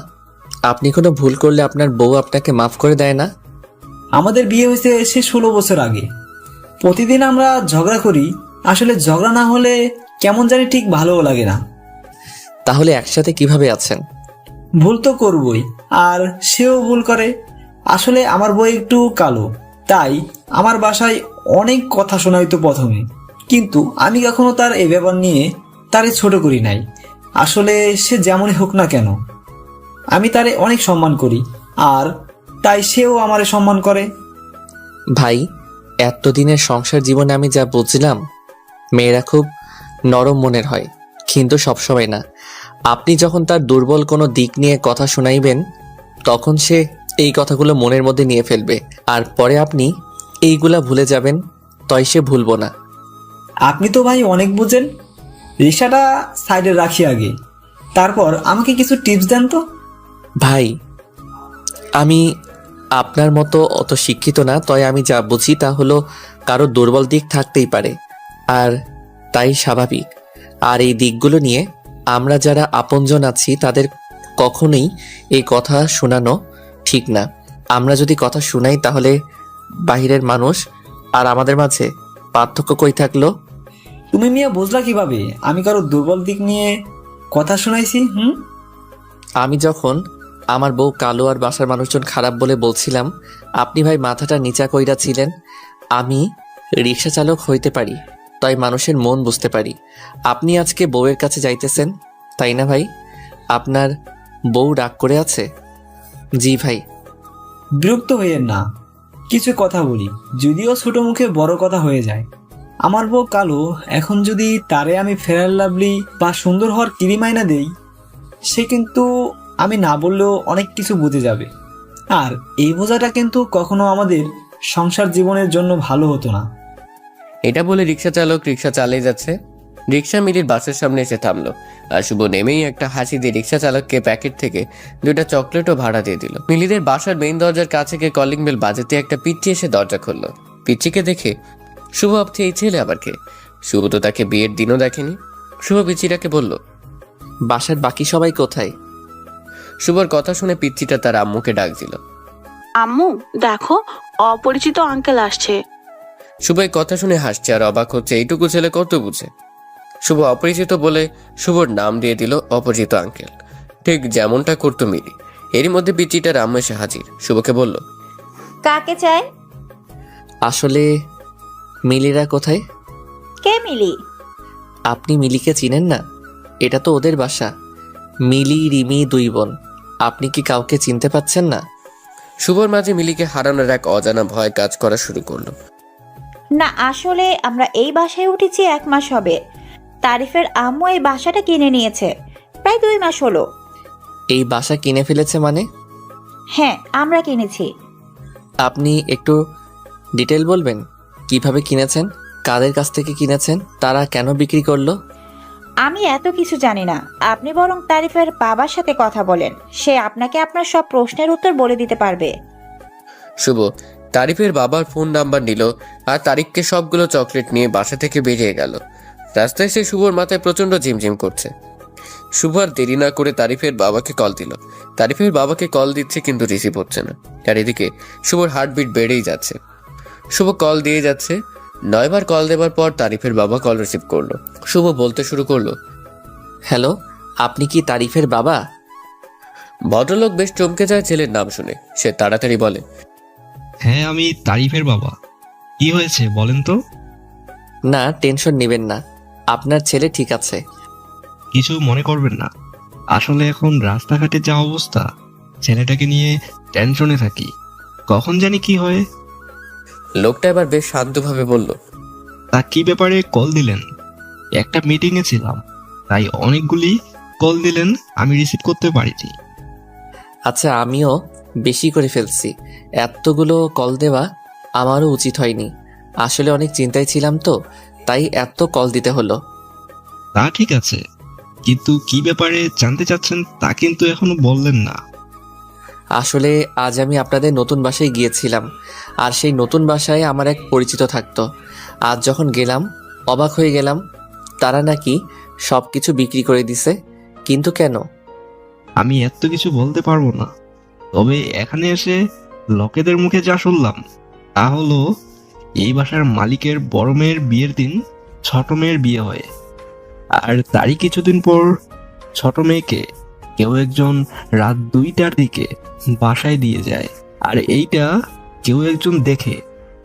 আপনি কোনো ভুল করলে আপনার বউ আপনাকে মাফ করে দেয় না? আমাদের বিয়ে হয়েছে সে 16 বছর আগে। প্রতিদিন আমরা ঝগড়া করি, আসলে ঝগড়া না হলে কেমন জানি ঠিক ভালোও লাগে না। তাহলে একসাথে কিভাবে আছেন? ভুল তো করবই, আর সেও ভুল করে। আসলে আমার বউ একটু কালো, তাই আমার বাসায় অনেক কথা শোনাইতো প্রথমে, কিন্তু আমি কখনো তার এই ব্যাপার নিয়ে তারে ছোট করি নাই। আসলে সে যেমনই হোক না কেন, আমি তারে অনেক সম্মান করি, আর তাই সেও আমারে সম্মান করে। ভাই, এতদিনের সংসার জীবনে আমি যা বুঝলাম, মেয়েরা খুব নরম মনের হয়, কিন্তু সবসময় না। আপনি যখন তার দুর্বল কোনো দিক নিয়ে কথা শোনাইবেন, তখন সে এই কথাগুলো মনের মধ্যে নিয়ে ফেলবে, আর পরে আপনি এইগুলা ভুলে যাবেন, তাই সে ভুলবো না। আপনি তো ভাই অনেক বুঝেন। রিক্সাটা সাইডে রাখি আগে, তারপর আমাকে কিছু টিপস দেন তো। ভাই, আমি আপনার মতো অত শিক্ষিত না, তাই আমি যা বুঝি তা হলো কারো দুর্বল দিক থাকতেই পারে, আর তাই স্বাভাবিক। আর এই দিকগুলো নিয়ে আমরা যারা আপনজন আছি তাদের কখনোই এই কথা শোনানো ঠিক না। আমরা যদি কথা শুনাই তাহলে বাহিরের মানুষ আর আমাদের মাঝে পার্থক্য কই থাকলো? তুমি মিয়া বুঝলা কিভাবে আমি কারো দুর্বল দিক নিয়ে কথা শোনাইছি? আমি যখন আমার বউ কালো আর বাসার মানুষজন খারাপ বলে বলছিলাম, আপনি ভাই মাথাটা নিচা কইরা ছিলেন। আমি রিক্সা চালক হইতে পারি, তাই মানুষের মন বুঝতে পারি। আপনি আজকে বউয়ের কাছে যাইতেছেন, তাই না ভাই? আপনার বউ রাগ করে আছে? জি ভাই। বিরক্ত হইয়েন না, কিছু কথা বলি, যদিও ছোট মুখে বড় কথা হয়ে যায়। আমার বউ কালো, এখন যদি তারে আমি ফেয়ার লাভলি বা সুন্দর হওয়ার ক্রিম আইনা দেই, সে কিন্তু আমি না বললেও অনেক কিছু বুঝে যাবে। আর এই বোঝাটা কিন্তু কখনো আমাদের সংসার জীবনের জন্য ভালো হতো না। এটা বলে রিক্সা চালক রিক্সা চালিয়ে যাচ্ছে। রিক্সা মিলির বাসের সামনে এসে থামলো, আর শুভ নেমেই একটা হাসি দিয়ে রিক্সা চালককে প্যাকেট থেকে 2টা চকলেটও ভাড়া দিয়ে দিল। মিলিদের বাসার মেইন দরজার কাছে গিয়ে কলিং বেল বাজাতে একটা পিচ্চি এসে দরজা খুললো। পিচ্চিকে দেখে শুভ ভাবছে এই ছেলে আবার কে? শুভ তো তাকে বিয়ের দিনও দেখেনি। শুভ পিচ্চিটাকে বলল, বাসার বাকি সবাই কোথায়? শুভর কথা শুনে পিচ্চিটা তার আম্মুকে ডাক দিল। আম্মু দেখো, অপরিচিত আঙ্কেল আসছে। শুভ এই কথা শুনে হাসছে আর অবাক হচ্ছে, এইটুকু ছেলে কত বুঝে। শুভ অপরিচিত বলে শুভর নাম দিয়ে দিল অপরিচিত আঙ্কেল, ঠিক যেমনটা করতো মিলি। এরই মধ্যে পিচ্চিটার আম্মু এসে হাজির। শুভকে বলল, কাকে চাই? আসলে মিলিরা কোথায়? কে মিলি? আপনি মিলিকে চিনেন না? এটা তো ওদের বাসা। মিলি, রিমি 2 বোন। আপনি কি কাউকে চিনতে পাচ্ছেন না? শুভর মাঝে মিলিকে হারানোর এক অজানা ভয় কাজ করা শুরু করলো। না, আসলে আমরা এই বাসায় উঠেছি 1 মাস হবে। তারিফের আম্মু এই বাসাটা কিনে নিয়েছে, প্রায় 2 মাস হলো। এই বাসা কিনে ফেলেছে মানে? হ্যাঁ, আমরা কিনেছি। আপনি একটু ডিটেল বলবেন, কিভাবে কিনেছেন, কাদের কাছ থেকে কিনেছেন, তারা কেন বিক্রি করলো? আমি এত কিছু জানি না, আপনি বরং তারিফের বাবার সাথে কথা বলেন, সে আপনাকে আপনার সব প্রশ্নের উত্তর বলে দিতে পারবে। শুভ তারিফের বাবার ফোন নাম্বার নিল আর তারিককে সবগুলো চকলেট নিয়ে বাসা থেকে বেরিয়ে গেল। রাস্তায় সে শুভর মাথায় প্রচন্ড ঝিমঝিম করছে। শুভ আর দেরি না করে তারিফের বাবাকে কল দিল। তারিফের বাবাকে কল দিচ্ছে কিন্তু রিসিভ হচ্ছে না। আর এদিকে শুভর হার্টবিট বেড়েই যাচ্ছে। শুভ কল দিয়ে যাচ্ছে। 9 বার কল দেওয়ার পর তারিফের বাবা কল রিসিভ করলো। শুভ বলতে শুরু করলো, হ্যালো, আপনি কি তারিফের বাবা? ভদ্রলোক বেশ চমকে যায় ছেলের নাম শুনে। সে তাড়াতাড়ি বলে, হ্যাঁ, আমি তারিফের বাবা। কি হয়েছে বলেন তো? না, টেনশন নেবেন না, আপনার ছেলে ঠিক আছে। কিছু মনে করবেন না, আসলে এখন রাস্তাঘাটে যা অবস্থা, ছেলেটাকে নিয়ে টেনশনে থাকি, কখন জানি কি হয়। লোকটা এবার বেশ শান্তভাবে বলল, তা কি ব্যাপারে কল দিলেন? একটা মিটিংয়ে ছিলাম, তাই অনেকগুলি কল দিলেন, আমি রিসিভ করতে পারিনি। আচ্ছা, আমিও বেশি করে ফেলছি, এতগুলো কল দেওয়া আমারও উচিত হয়নি। আসলে অনেক চিন্তায় ছিলাম তো, তাই এত কল দিতে হলো। তা ঠিক আছে, কিন্তু কি ব্যাপারে জানতে চাচ্ছেন তা কিন্তু এখনো বললেন না। আসলে আজ আমি আপনাদের নতুন বাসায় গিয়েছিলাম, আর সেই নতুন বাসায় আমার এক পরিচিত থাকতো। আজ যখন গেলাম অবাক হয়ে গেলাম, তারা নাকি সব কিছু বিক্রি করে দিছে। কিন্তু কেন? আমি এত কিছু বলতে পারবো না, তবে এখানে এসে লোকেদের মুখে যা শুনলাম তা হলো এই বাসার মালিকের বড় মেয়ের বিয়ের দিন ছোট মেয়ের বিয়ে হয়, আর তারই কিছুদিন পর ছোট মেয়েকে কেউ একজন রাত 2টার দিকে বাসায় দিয়ে যায়। আর এইটা কেউ একজন দেখে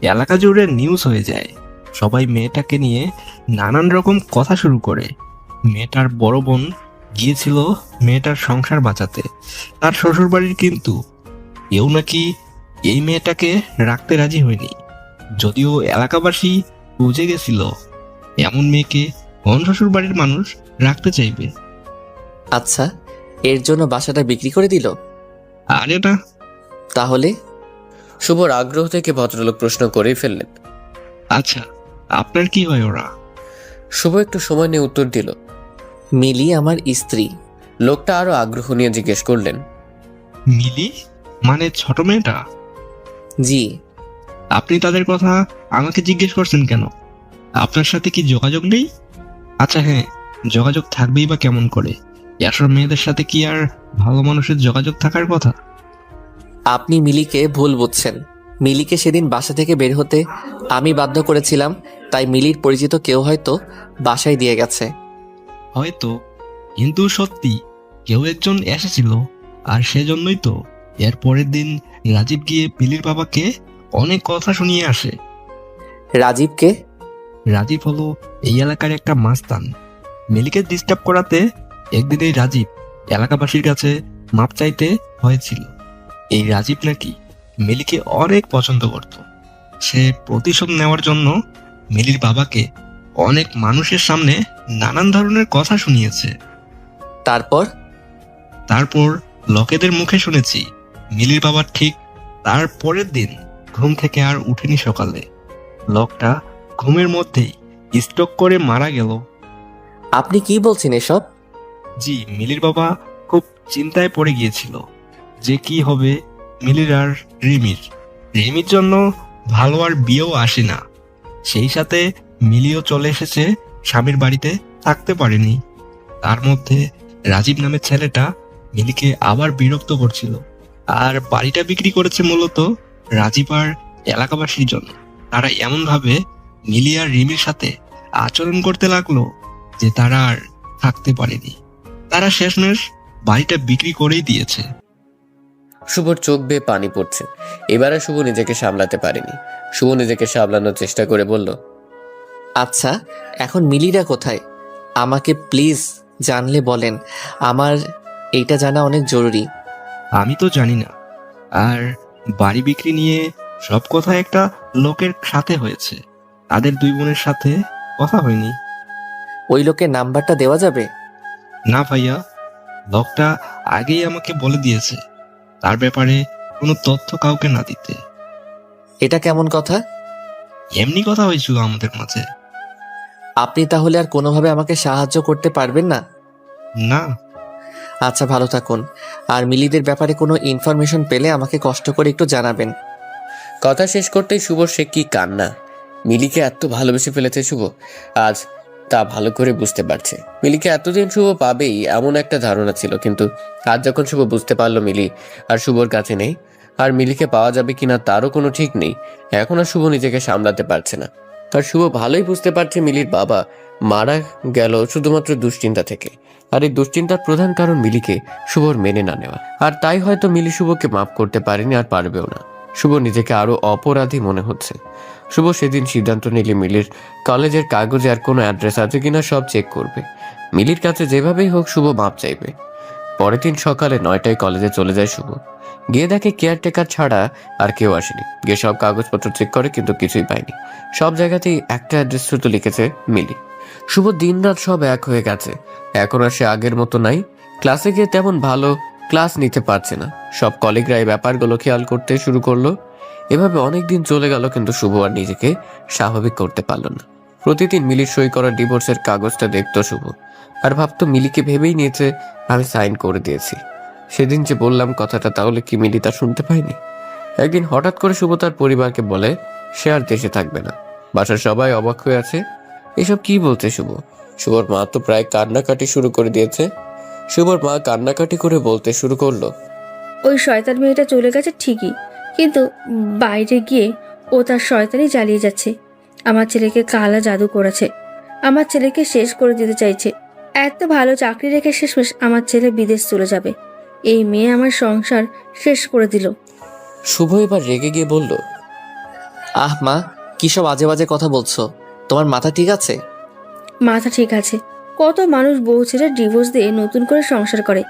এলাকা জুড়ে নিউজ হয়ে যায়। সবাই মেয়েটাকে নিয়ে নানান রকম কথা শুরু করে। মেয়েটার বড় বোন গিয়েছিল মেয়েটার সংসার বাঁচাতে তার শ্বশুরবাড়ির, কিন্তু কেউ নাকি এই মেয়েটাকে রাখতে রাজি হয়নি। যদিও এলাকাবাসী বুঝে গেছিল এমন মেয়েকে কোন শ্বশুরবাড়ির মানুষ রাখতে চাইবে। আচ্ছা, এর জন্য বাসাটা বিক্রি করে দিল? আরে না। তাহলে? শুভর আগ্রহ থেকে ভদ্রলোক প্রশ্ন করেই ফেললেন। আচ্ছা, আপনার কি হয় ওরা? শুভ একটু সময় নিয়ে উত্তর দিল। মিলি আমার স্ত্রী। লোকটা আরো আগ্রহ নিয়ে জিজ্ঞেস করলেন, মিলি মানে ছোট মেয়েটা? জি। আপনি তাদের কথা আমাকে জিজ্ঞেস করছেন কেন? আপনার সাথে কি যোগাযোগ নেই? আচ্ছা হ্যাঁ, যোগাযোগ থাকবেই বা কেমন করে? এসব মেয়েদের সাথে কি আর ভালো মানুষের যোগাযোগ থাকার কথা? আপনি মিলিকে ভুল বুঝছেন। মিলিকে সেদিন বাসা থেকে বের হতে আমি বাধ্য করেছিলাম, তাই মিলির পরিচিত কেউ হয়তো বাসায় দিয়ে গেছে। হয়তো, কিন্তু সত্যি কেউ একজন এসেছিল। আর সেজন্যই তো এর পরের দিন রাজীব গিয়ে মিলির বাবাকে অনেক কথা শুনিয়ে আসে। রাজীবকে? রাজীব হলো এই এলাকার একটা মাস্তান। মিলিকে ডিস্টার্ব করাতে একদিন এই রাজীব এলাকাবাসীর কাছে মাপ চাইতে হয়েছিল। এই রাজীব নাকি মিলিকে অনেক পছন্দ করত। সে প্রতিশোধ নেওয়ার জন্য মিলির বাবাকে অনেক মানুষের সামনে নানান ধরনের কথা শুনিয়েছে। তারপর লোকেদের মুখে শুনেছি মিলির বাবা ঠিক তার পরের দিন ঘুম থেকে আর উঠেনি। সকালে লোকটা ঘুমের মধ্যেই স্ট্রোক করে মারা গেল। আপনি কি বলছেন এসব? জি, মিলির বাবা খুব চিন্তায় পড়ে গিয়েছিল যে কি হবে মিলির আর রিমির জন্য ভালো আর বিয়েও আসে না। সেই সাথে মিলিও চলে এসেছে স্বামীর বাড়িতে, থাকতে পারেনি। তার মধ্যে রাজীব নামের ছেলেটা মিলিকে আবার বিরক্ত করছিল। আর বাড়িটা বিক্রি করেছে মূলত রাজীব আর এলাকাবাসীর জন্য। তারা এমন ভাবে মিলি আর রিমির সাথে আচরণ করতে লাগলো যে তারা আর থাকতে পারেনি। তারা শেষমেশ বাড়িটা বিক্রি করেই দিয়েছে। শুভর চোখ বেয়ে পানি পড়ছে। এবারে শুভ নিজেকে সামলাতে পারেনি। শুভ নিজেকে সামলানোর চেষ্টা করে বলল, আচ্ছা, এখন মিলিরা কোথায়? আমাকে প্লিজ জানলে বলেন, আমার এইটা জানা অনেক জরুরি। আমি তো জানি না। আর বাড়ি বিক্রি নিয়ে সব কথা একটা লোকের সাথে হয়েছে, তাদের দুই বোনের সাথে কথা হয়নি। ওই লোকের নাম্বারটা দেওয়া যাবে? না ভাইয়া, লোকটা আগেই আমাকে বলে দিয়েছে তার ব্যাপারে কোনো তথ্য কাউকে না দিতে। এটা কেমন কথা? এমনি কথা হয়েছিল আমাদের মাঝে। আপনি তাহলে আর কোনোভাবে আমাকে সাহায্য করতে পারবেন না? না। আচ্ছা, ভালো থাকুন। আর মিলিদের ব্যাপারে কোনো ইনফরমেশন পেলে আমাকে কষ্ট করে একটু জানাবেন। কথা শেষ করতেই শুভর সে কি কান্না। মিলিকে এত ভালোবেসে ফেলেছে শুভ, আজ তা ভালো করে বুঝতে পারছে। মিলিকে এতদিন শুভ পাবেই এমন একটা ধারণা ছিল, কিন্তু আজ যখন শুভ বুঝতে পারলো মিলি আর শুভর কাছে নেই, আর মিলিকে পাওয়া যাবে কিনা তারও কোনো ঠিক নেই, এখন আর শুভ নিজেকে সামলাতে পারছে না। আর শুভ ভালোই বুঝতে পারছে মিলির বাবা মারা গেল শুধুমাত্র দুশ্চিন্তা থেকে। আর এই দুশ্চিন্তার প্রধান কারণ মিলিকে শুভর মেনে না নেওয়া। আর তাই হয়তো মিলি শুভকে মাফ করতে পারেনি, আর পারবেও না। শুভ নিজেকে আরো অপরাধী মনে হচ্ছে। শুভ সেদিন সিদ্ধান্ত নিলে মিলির কলেজের কাগজে আর কোনো অ্যাড্রেস আছে কিনা সব চেক করবে। মিলির কাছে যেভাবেই হোক শুভ মাপ চাইবে। পরের দিন সকালে 9টায় কলেজে চলে যায় শুভ। গিয়ে দেখে কেয়ারটেকার ছাড়া আর কেউ আসেনি। গিয়ে সব কাগজপত্র চেক করে, কিন্তু কিছুই পায়নি। সব জায়গাতেই একটা অ্যাড্রেস শুধু লিখেছে মিলি। শুভ দিনরাত সব এক হয়ে গেছে। এখন আর সে আগের মতো নাই। ক্লাসে গিয়ে তেমন ভালো ক্লাস নিতে পারছে না। সব কলিগরা এই ব্যাপারগুলো খেয়াল করতে শুরু করলো। এভাবে অনেক দিন চলে গেল, কিন্তু শুভ আর নিজেকে স্বাভাবিক করতে পারল না। প্রতিদিন মিলির সই করা ডিভোর্সের কাগজটা দেখতো শুভ, আর ভাবতো মিলিকে ভেবেই নিয়েছে আমি সাইন করে দিয়েছি। সেদিন যে বললাম কথাটা, তাহলে কি মিলি তা শুনতে পায়নি? একদিন হঠাৎ করে শুভ তার পরিবারকে বলে সে আর দেশে থাকবে না। বাসার সবাই অবাক হয়ে আছে, এসব কি বলছে শুভ? শুভর মা তো প্রায় কান্নাকাটি শুরু করে দিয়েছে। শুভর মা কান্নাকাটি করে বলতে শুরু করলো, ওই শয়তান মেয়েটা চলে গেছে ঠিকই, কিন্তু বাইরে গিয়ে ও তার শয়তানি চালিয়ে যাচ্ছে। আমার ছেলেকে কালা জাদু করেছে, আমার ছেলেকে শেষ করে দিতে চাইছে। এত ভালো চাকরি রেখে শেষমেশ আমার ছেলে বিদেশ চলে যাবে। এই মেয়ে আমার সংসার শেষ করে দিল। শুভ এবার রেগে গিয়ে বলল, আহ মা, কি সব আজে বাজে কথা বলছো? তোমার মাথা ঠিক আছে? মাথা ঠিক আছে। কত মানুষ বউ ছেড়ে ডিভোর্স দিয়ে নতুন করে সংসার করে,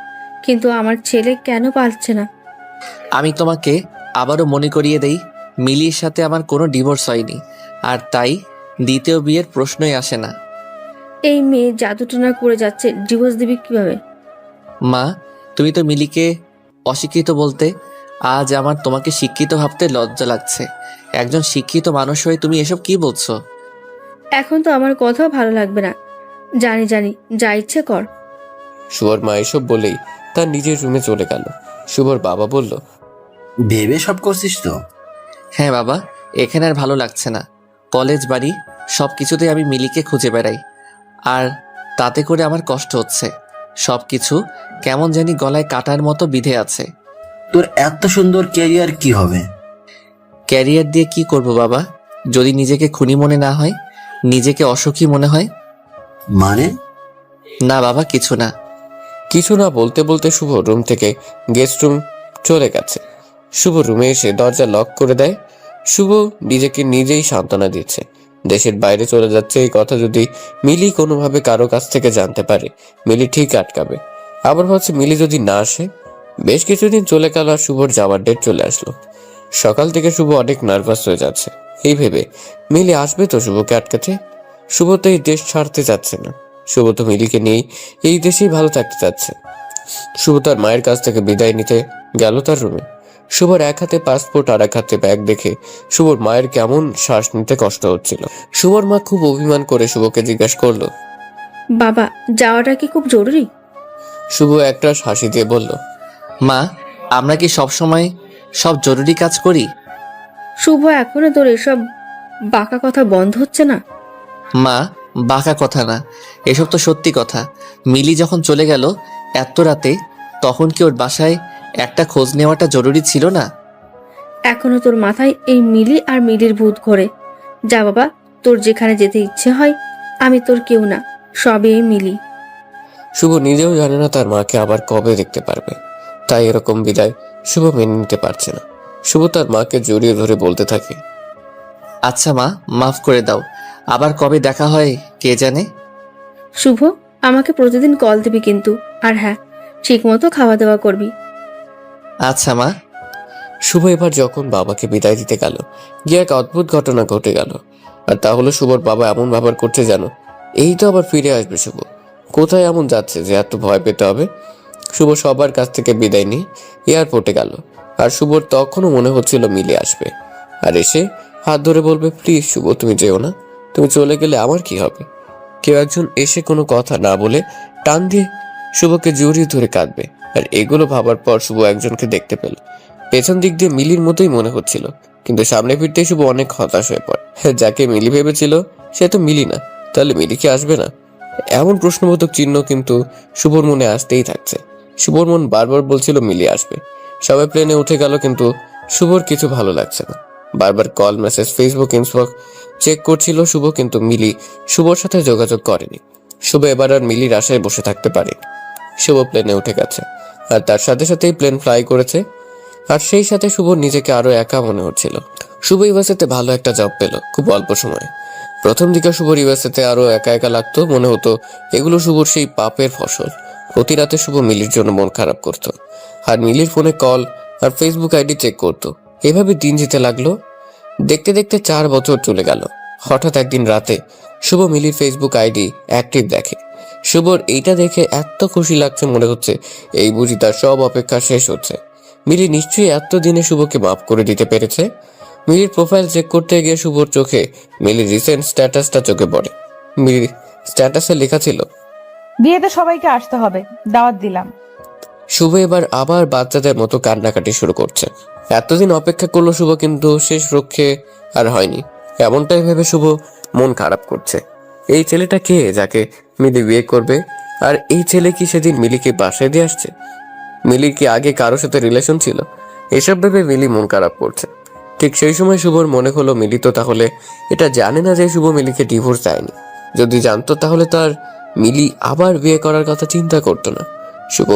কিন্তু আমার ছেলে কেন পারছে না? আমি তোমাকে আবারও মনে করিয়ে দেই, মিলির সাথে আমার কোনো ডিভোর্স হয়নি, আর তাই দ্বিতীয় বিয়ের প্রশ্নই আসে না। এই মেয়ে জাদুটনা করে যাচ্ছে, ডিভোর্স দিবি কিভাবে? মা, তুমি তো মিলিকে অশিক্ষিত বলতে, আজ আমার তোমাকে শিক্ষিত ভাবতে লজ্জা লাগছে। একজন শিক্ষিত মানুষ হয়ে তুমি এসব কি বলছো? এখন তো আমার কথাও ভালো লাগবে না। জানি জানি, যা ইচ্ছে কর। শুভর মা এসব বলেই তার নিজের রুমে চলে গেল। শুভর বাবা বলল, ভেবে সব করছিস তো? হ্যাঁ বাবা, এখানে আর ভালো লাগছে না। কলেজ বাড়ি সব কিছুতেই আমি মিলিকে খুঁজে বেড়াই, আর তাতে করে আমার কষ্ট হচ্ছে। সব কিছু কেমন জানি গলায় কাটার মতো বিধে আছে। তোর এত সুন্দর ক্যারিয়ার কি হবে? ক্যারিয়ার দিয়ে কি করব বাবা, যদি নিজেকে খুনি মনে না হয়, নিজেকে অসুখী মনে হয়? মানে? না বাবা, কিছু না। কিছু না বলতে বলতে শুভ রুম থেকে গেস্ট রুম চলে গেছে। শুভ রুমে এসে দরজা লক করে দেয়। শুভ নিজেকে নিজেই সান্ত্বনা দিচ্ছে, দেশের বাইরে চলে যাচ্ছে এই কথা যদি মিলি কোনোভাবে কারো কাছ থেকে জানতে পারে, মিলি ঠিক আটকাবে। আবার ভাবছে মিলি যদি না আসে। বেশ কিছুদিন চলে গেল আর শুভর যাওয়ার ডেট চলে আসলো। সকাল থেকে শুভ অনেক নার্ভাস হয়ে যাচ্ছে, এই ভেবে মিলি আসবে তো শুভকে আটকাতে। শুভ তো এই দেশ ছাড়তে যাচ্ছে না, শুভ তো মিলিকে নিয়েই এই দেশেই ভালো থাকতে চাচ্ছে। শুভ তার মায়ের কাছ থেকে বিদায় নিতে গেল তার রুমে। শুভর এক হাতে পাসপোর্ট আর এক হাতে ব্যাগ দেখে শুভর মায়ের কেমন শ্বাস নিতে কষ্ট হচ্ছিল। শুভর মা খুব অভিমান করে শুভকে জিজ্ঞাসা করলো, বাবা, যাওয়াটা কি খুব জরুরি? শুভ একটা হাসি দিয়ে বলল, মা, আমরা কি সব সময় সব জরুরি কাজ করি? শুভ, এখনো তোর এসব বাঁকা কথা বন্ধ হচ্ছে না? মা, বাঁকা কথা না, এসব তো সত্যি কথা। মিলি যখন চলে গেল এত রাতে, তখন কি ওর বাসায় একটা খোঁজ নেওয়াটা জরুরি ছিল না? এখনো তোর মাথায় এই মিলি আর মিলির ভূত ঘোরে। যা বাবা, তোর যেখানে যেতে ইচ্ছে হয়। আমি তোর কেউ না, সবই এই মিলি। শুভ নিজেও জানে না তার মাকে আবার কবে দেখতে পারবে, তাই এরকম বিদায় শুভ মেনে নিতে পারছে না। শুভ তার মাকে জড়িয়ে ধরে বলতে থাকে, আচ্ছা মা, মাফ করে দাও, আবার কবে দেখা হয় কে জানে। শুভ, আমাকে প্রতিদিন কল দিবি কিন্তু, আর হ্যাঁ, ঠিক মতো খাওয়া দাওয়া করবি। আচ্ছা মা। শুভ এবার যখন বাবাকে বিদায় দিতে গেল, গিয়ে এক অদ্ভুত ঘটনা ঘটে গেল। আর তা হলো শুভর বাবা এমন ব্যবহার করছে যেন এই তো আবার ফিরে আসবে শুভ। কোথায় এমন যাচ্ছে যে এত ভয় পেতে হবে? শুভ সবার কাছ থেকে বিদায় নিয়ে এয়ারপোর্টে গেল, আর শুভর তখনও মনে হচ্ছিল মিলে আসবে আর এসে হাত ধরে বলবে, প্লিজ শুভ তুমি যেও না, তুমি চলে গেলে আমার কি হবে। কেউ একজন এসে কোনো কথা না বলে টান দিয়ে শুভকে জড়িয়ে ধরে কাঁদবে। আর এগুলো ভাবার পর শুভ একজনকে দেখতে পেল। পেছন দিক দিয়ে মিলির মতোই মনে হচ্ছিল, কিন্তু সামনে ফিরতেই শুভ অনেক হতাশ হয়ে পড়ে। যাকে মিলি ভেবেছিল সে তো মিলি না, তাহলে মিলি কি আসবে না? এমন প্রশ্নবোধক চিহ্ন কিন্তু শুভর মনে আসতেই থাকছে। শুভর মন বারবার বলছিল মিলি আসবে। সবাই প্লেনে উঠে গেল, কিন্তু শুভর কিছু ভালো লাগছে না। বারবার call, message, Facebook, inbox check করছিল শুভ, কিন্তু মিলি শুভর সাথে যোগাযোগ করেনি। শুভ এবার আর মিলির আশায় বসে থাকতে পারেনি। শুভ প্লেনে উঠে গেছে, আর তার সাথে সাথেই প্লেন ফ্লাই করেছে। আর সেই সাথে শুভ নিজেকে আরো একা মনে হচ্ছিল। শুভ ইউএসএতে ভালো একটা জব পেল খুব অল্প সময়ে। প্রথম দিকে শুভর ইউএসএতে আরো একা একা লাগতো, মনে হতো এগুলো শুভর সেই পাপের ফসল। প্রতি রাতে শুভ মিলির জন্য মন খারাপ করতো, আর মিলির ফোনে কল আর ফেসবুক আইডি চেক করতো। এভাবে দিন যেতে লাগলো। দেখতে দেখতে 4 বছর চলে গেল। হঠাৎ একদিন রাতে শুভ মিলির ফেসবুক আইডি অ্যাক্টিভ দেখে। শুভর এইটা দেখে এত খুশি লাগছে, মনে হচ্ছে এই বুঝি তার সব অপেক্ষা শেষ হচ্ছে। মিলি নিশ্চয়ই এতদিনে শুভকে মাফ করে দিতে পেরেছে। মিলির প্রোফাইল চেক করতে গিয়ে শুভর চোখে মিলির রিসেন্ট স্ট্যাটাসটা চোখে পড়ে। মিলির স্ট্যাটাসে লেখা ছিল, বিয়েতে সবাইকে আসতে হবে, দাওয়াত দিলাম। শুভ এবার আবার বাচ্চাদের মতো কান্নাকাটি শুরু করছে। এতদিন অপেক্ষা করলো শুভ, কিন্তু শেষ রক্ষে আর হয়নি। এমনটাই ভেবে শুভ মন খারাপ করছে। এই ছেলেটা কে যাকে মিলি বিয়ে করবে? আর এই ছেলে কি সেদিন মিলিকে বাসায় দিয়ে আসছে? মিলির কি আগে কারোর সাথে রিলেশন ছিল? এসব ভেবে মিলি মন খারাপ করছে। ঠিক সেই সময় শুভর মনে হলো মিলি তো তাহলে এটা জানে না যে শুভ মিলিকে ডিভোর্স দেয়নি। যদি জানতো তাহলে তার মিলি আবার বিয়ে করার কথা চিন্তা করতো না। শুভ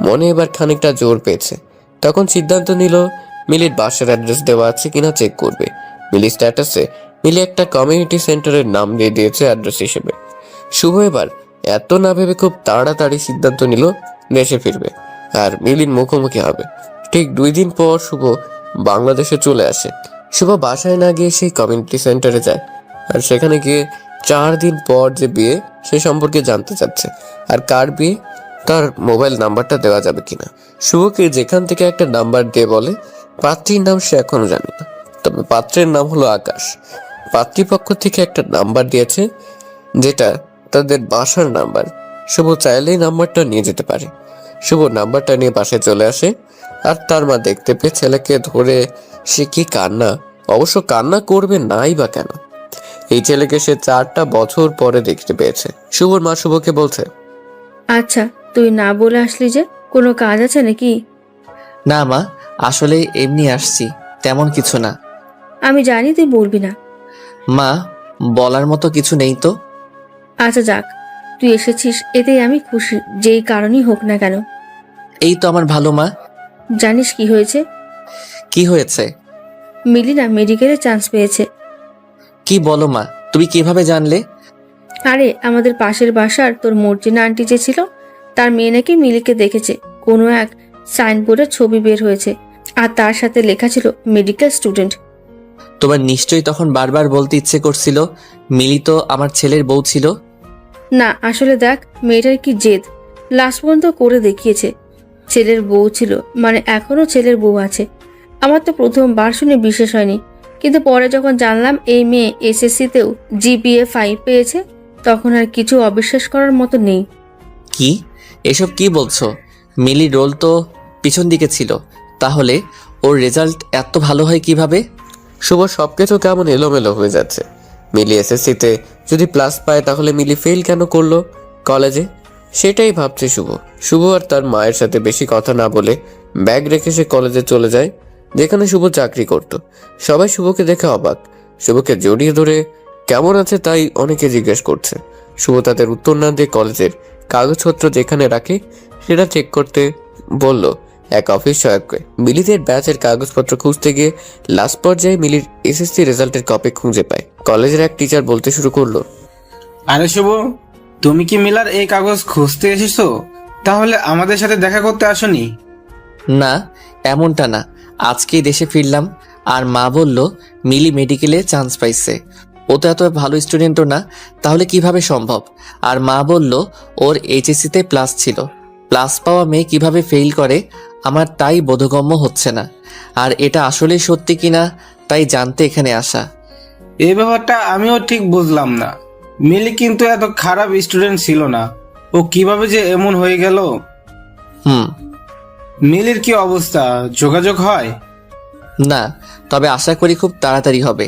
মনে এবার খানিকটা জোর পেয়েছে। তখন সিদ্ধান্ত নিল মিলির বাসার অ্যাড্রেস দেওয়া আছে কিনা চেক করবে। মিলির স্ট্যাটাসে মিলি একটা কমিউনিটি সেন্টারের নাম দিয়ে দিয়েছে অ্যাড্রেস হিসেবে। শুভ এবার এত না ভেবে খুব তাড়াতাড়ি সিদ্ধান্ত নিল দেশে ফিরবে আর মিলির মুখোমুখি হবে। ঠিক 2 দিন পর শুভ বাংলাদেশে চলে আসে। শুভ বাসায় না গিয়ে সেই কমিউনিটি সেন্টারে যায় আর সেখানে গিয়ে 4 দিন পর যে বিয়ে সে সম্পর্কে জানতে চাচ্ছে। আর কার বিয়ে তার মোবাইল নাম্বারটা দেওয়া যাবে কিনা। শুভকে যেখান থেকে একটা নাম্বার দিয়ে বলে পাত্রীর নাম সে এখনো জানে না, তবে পাত্রের নাম হলো আকাশ। পাত্রীপক্ষ থেকে একটা নাম্বার দিয়েছে যেটা তাদের বাসার নাম্বার। শুভ চাইলেই নাম্বারটা নিয়ে যেতে পারে। শুভ নাম্বারটা নিয়ে বাসায় চলে আসে আর তার মা দেখতে পেয়ে ছেলেকে ধরে সে কি কান্না, অবশ্য কান্না করবে নাই বা কেন, এই ছেলেকে সে 4টা বছর পরে দেখতে পেয়েছে। শুভর মা শুভকে বলছে, আচ্ছা তুই না বলে আসলি যে, কোনো কাজ আছে নাকি? না মা, আসলে এমনি আসছি, তেমন কিছু না। আমি জানি তুই বলবি না। মা, বলার মতো কিছু নেই তো। আচ্ছা যাক, তুই এসেছিস এতেই আমি খুশি, যেই কারণই হোক না কেন। এই তো আমার ভালো মা। জানিস কি হয়েছে? কি হয়েছে? মিলি না মেডিকেলে চান্স পেয়েছে। কি বলো মা, তুমি কিভাবে জানলে? আরে আমাদের পাশের বাসার তোর মর্জিনা আন্টি যে ছিল, তার মেয়ে নাকি মিলিকে দেখেছে। কোনো এক সাইনবোর্ডের ছবি বের হয়েছে আর তার সাথে লেখা ছিল মেডিকেল স্টুডেন্ট। তোমার নিশ্চয়ই তখন বারবার বলতে ইচ্ছে করছিল মিলি তো আমার ছেলের বউ ছিল। না আসলে দেখ মেয়েটার কি জেদ, লাস্ট পর্যন্ত করে দেখিয়েছে। ছেলের বউ ছিল মানে এখনো ছেলের বউ আছে। আমার তো প্রথমবার শুনে বিশ্বাস হয়নি, কিন্তু পরে যখন জানলাম এই মেয়ে এসএসসিতেও জিপিএ 5 পেয়েছে, তখন আর কিছু অবিশ্বাস করার মতো নেই। কি এসব কি বলছো? মিলির রোল তো পিছন দিকে ছিল, তাহলে ওর রেজাল্ট এত ভালো হয় কিভাবে? শুভ সবকিছু কেমন এলোমেলো হয়ে যাচ্ছে। মিলি এসএসসিতে যদি প্লাস পায় তাহলে মিলি ফেল কেন করলো কলেজে, সেটাই ভাবছে শুভ। শুভ আর তার মায়ের সাথে বেশি কথা না বলে ব্যাগ রেখে সে কলেজে চলে যায় যেখানে শুভ চাকরি করত। সবাই শুভকে দেখে অবাক। শুভকে জড়িয়ে ধরে কেমন আছে তাই অনেকে জিজ্ঞেস করছে। শুভ তাদের উত্তর না দিয়ে কলেজের কাগজপত্র যেখানে রাখে সেটা চেক করতে বলল এক অফিস সহায়ককে। মিলিদের ব্যাচের কাগজপত্র খুঁজতে গিয়ে লাস্ট পর্যায়ে মিলির এসএসসি রেজাল্টের কপি খুঁজে পায়। কলেজের এক টিচার বলতে শুরু করলো, আরে শুভ, তুমি কি মিলার এই কাগজ খুঁজতে এসেছো? তাহলে আমাদের সাথে দেখা করতে আসোনি? না, এমনটা না, আজকেই দেশে ফিরলাম আর মা বলল মিলি মেডিকেলে চান্স পাইছে। ও তো এত ভালো স্টুডেন্টও না, তাহলে কিভাবে সম্ভব? আর মা বলল ওর এইচএসসিতে প্লাস ছিল। প্লাস পাওয়া মেয়ে কিভাবে ফেল করে আমার তাই বোধগম্য হচ্ছে না। আর এটা আসলে সত্যি কিনা তাই জানতে এখানে আসা। এই ব্যাপারটা আমিও ঠিক বুঝলাম না। মিলি কিন্তু এত খারাপ স্টুডেন্ট ছিল না, ও কিভাবে যে এমন হয়ে গেল। মিলির কি অবস্থা, যোগাযোগ হয়? না, তবে আশা করি খুব তাড়াতাড়ি হবে।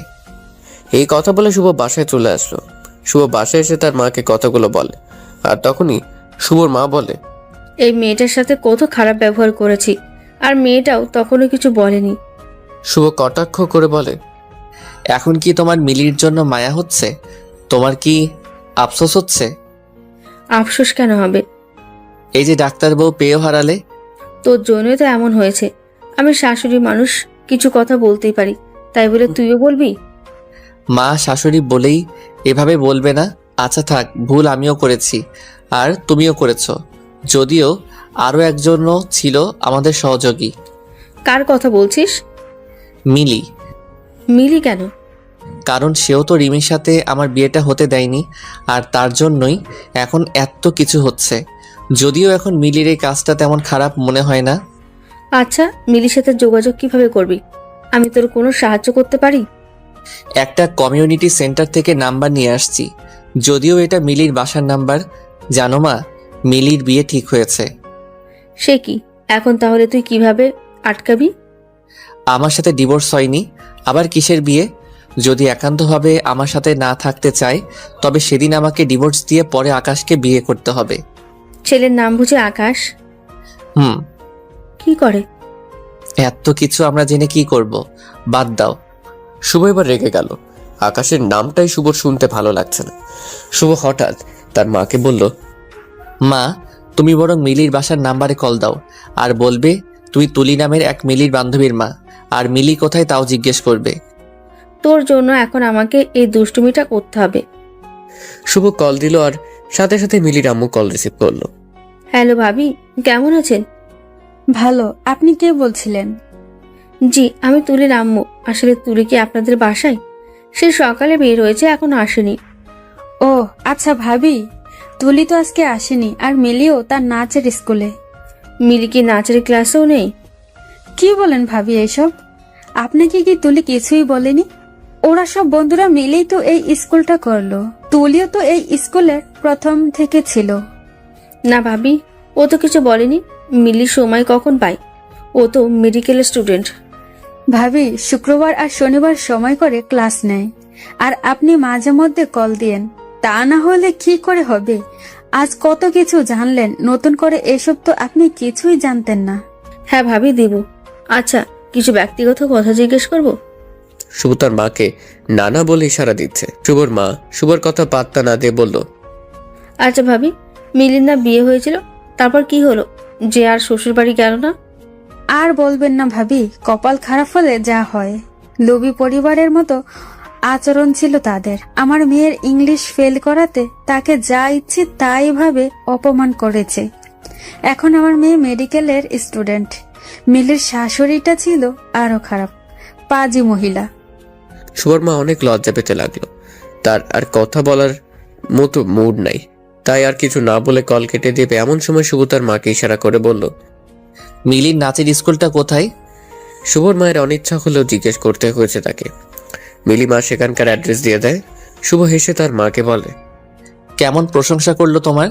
এই কথা বলে শুভ বাসায় চলে আসলো। শুভ বাসায় এসে তার মাকে কথাগুলো বলে আর তখনই শুভর মা বলে, এই মেয়েটার সাথে কত খারাপ ব্যবহার করেছি, আর মেয়েটাও তখনও কিছু বলেনি। শুভ কটাক্ষ করে বলে, এখন কি তোমার মিলির জন্য মায়া হচ্ছে? তোমার কি আফসোস হচ্ছে? আফসোস কেন হবে? এই যে ডাক্তার বউ পেয়েও হারালে। তোর জন্যই তো এমন হয়েছে। আমি শাশুড়ি মানুষ, কিছু কথা বলতেই পারি, তাই বলে তুইও বলবি? মা শাশুড়ি বলেই এভাবে বলবে না। আচ্ছা থাক, ভুল আমিও করেছি আর তুমিও করেছো। যদিও আরো একজনও ছিল আমাদের সহযোগী। কার কথা বলছিস? মিলি। মিলি কেন? কারণ সেও তো রিমির সাথে আমার বিয়েটা হতে দেয়নি, আর তার জন্যই এখন এত কিছু হচ্ছে। যদিও এখন মিলির এই কাজটা তেমন খারাপ মনে হয় না। আচ্ছা, মিলির সাথে যোগাযোগ কিভাবে করবি? আমি তোর কোনো সাহায্য করতে পারি? একটা কমিউনিটি সেন্টার থেকে নাম্বার নিয়ে আসছি, যদিও এটা মিলির বাসার নাম্বার। জানো মা, মিলির বিয়ে ঠিক হয়েছে। সে কি? এখন তাহলে তুই কিভাবে আটকাবি? আমার সাথে ডিভোর্স হয়নি, আবার কিসের বিয়ে? যদি একান্তভাবে আমার সাথে না থাকতে চায় তবে সেদিন আমাকে ডিভোর্স দিয়ে পরে আকাশকে বিয়ে করতে হবে। ছেলের নাম বুঝে আকাশ? কি করে? এত কিছু আমরা জেনে কি করব? বাদ দাও। শুভ এবার রেগে গেল। আকাশের নামটাই শুভর শুনতে ভালো লাগছে না। শুভ হঠাৎ তার মাকে বলল, মা, তুমি বরং মিলির বাসার নাম্বারে কল দাও আর বলবে তুই তুলি নামের এক মিলির বান্ধবীর মা, আর মিলি কোথায় তাও জিজ্ঞেস করবে। তোর জন্য এখন আমাকে এই দুষ্টুমিটা করতে হবে। শুভ কল দিল আর সাথে সাথে মিলির আম্মু কল রিসিভ করলো। হ্যালো ভাবি, কেমন আছেন? ভালো। আপনি কে বলছিলেন? জি, আমি তুলির আম্মু। আসলে তুলি কি আপনাদের বাসায়? সে সকালে বের হয়েছে, এখনো আসেনি। ও আচ্ছা ভাবি, তুলি তো আজকে আসেনি, আর মিলিও তার নাচের স্কুলে। মিলি কি নাচের ক্লাসেও নেই? কি বলেন ভাবি এসব? আপনাকে কি তুলি কিছুই বলেনি? ওরা সব বন্ধুরা মিলেই তো এই স্কুলটা করলো। তুলিও তো এই স্কুলের প্রথম থেকে ছিল। না ভাবি, ও তো কিছু বলেনি। মিলি সময় কখন পায়? ও তো মেডিকেল স্টুডেন্ট। ভাবি শুক্রবার আর শনিবার সময় করে ক্লাস নেয়, আর আপনি মাঝে মধ্যে কল দিয়েন। তা না হলে কি করে হবে? আজ কত কিছু জানলেন, নতুন করে এসব তো আপনি কিছুই জানতেন না। হ্যাঁ ভাবি, দিব। আচ্ছা, কিছু ব্যক্তিগত কথা জিজ্ঞেস করব? শুভ তার মাকে নানা বলে ইশারা দিচ্ছে। শুভর মা শুভর কথা পাত্তা না দিয়ে বলল, আচ্ছা ভাবি, মিলির না বিয়ে হয়েছিল, তারপর কি হলো? যে আর শ্বশুর বাড়ি গেল না? আর বলবেন না ভাবি, কপাল খারাপ হলে যা হয়। লোভী পরিবারের মতো আচরণ ছিল তাদের। আমার মেয়ের ইংলিশ ফেল করাতে তাকে যা ইচ্ছে তাই ভাবে অপমান করেছে। এখন আমার মেয়ে মেডিকেলের স্টুডেন্ট। মিলির শাশুড়িটা ছিল আরো খারাপ, পাজি মহিলা। শুভর মা অনেক লজ্জা পেতে লাগলো। তার আর কথা বলার মতো মুড নাই, তাই আর কিছু না বলে কল কেটে দেবে। এমন সময় শুভ তার মাকে ইশারা করে বলল, মিলির নাচের স্কুলটা কোথায়? শুভর মায়ের অনিচ্ছা হলেও জিজ্ঞেস করতে হয়েছে তাকে। মিলি মা সেখানকার অ্যাড্রেস দিয়ে দেয়। শুভ হেসে তার মাকে বলে, কেমন প্রশংসা করলো তোমার?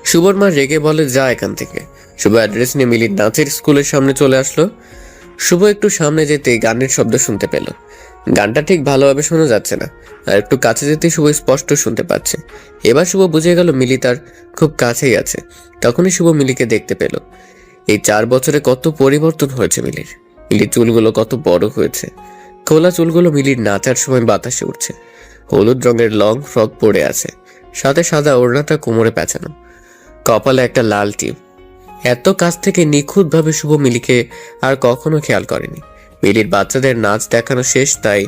শুভর মা রেগে বলে, যা এখান থেকে। শুভ অ্যাড্রেস নিয়ে মিলির নাচের স্কুলের সামনে চলে আসলো। শুভ একটু সামনে যেতে গানের শব্দ শুনতে পেল। গানটা ঠিক ভালোভাবে শোনা যাচ্ছে না, আর একটু কাছে যেতে শুভ স্পষ্ট শুনতে পাচ্ছে। এবার শুভ বুঝে গেল মিলি তার খুব কাছেই আছে। তখনই শুভ মিলিকে দেখতে পেল। এই 4 বছরে কত পরিবর্তন হয়েছে মিলির। মিলির চুলগুলো কত বড় হয়েছে। খোলা চুলগুলো মিলির নাচার সময় বাতাসে উঠছে। হলুদ রঙের লং ফ্রক পরে আছে, সাথে সাদা ওড়নাটা কোমরে পেঁচানো, কপালে একটা লাল টিপ। এত কাছ থেকে নিখুঁতভাবে শুভ মিলিকে আর কখনো খেয়াল করেনি। মিলির বাচ্চাদের নাচ দেখানো শেষ, তাই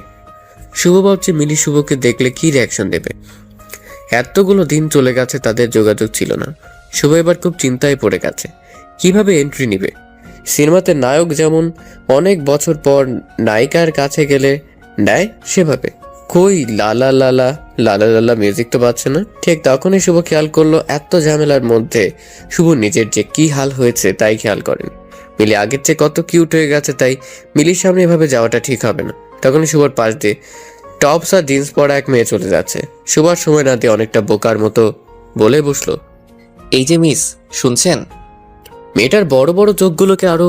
শুভ ভাবছে মিলি শুভকে দেখলে কি রিয়াকশন দেবে। এতগুলো দিন চলে গেছে, তাদের যোগাযোগ ছিল না। শুভ এবার খুব চিন্তায় পড়ে গেছে, কিভাবে এন্ট্রি নিবে। সিনেমাতে নায়ক যেমন অনেক বছর পর নায়িকার কাছে গেলে নেয়, সেভাবে কই লালা লালা লালা লালা মিউজিক তো বাজছে না। ঠিক তখনই শুভ খেয়াল করলো এত ঝামেলার মধ্যে শুভ নিজের যে কি হাল হয়েছে তাই খেয়াল করেন। মিলি আগের চেয়ে কত কিউট হয়ে গেছে, তাই মিলির সামনে এভাবে যাওয়াটা ঠিক হবে না। তখনই শুভর পাশ দিয়ে টপস আর জিন্স পরা এক মেয়ে চলে যাচ্ছে। শুভর সময় না দিয়ে অনেকটা বোকার মতো বলে বসলো, এই যে মিস, শুনছেন? মেয়েটার বড় বড় চোখগুলোকে আরো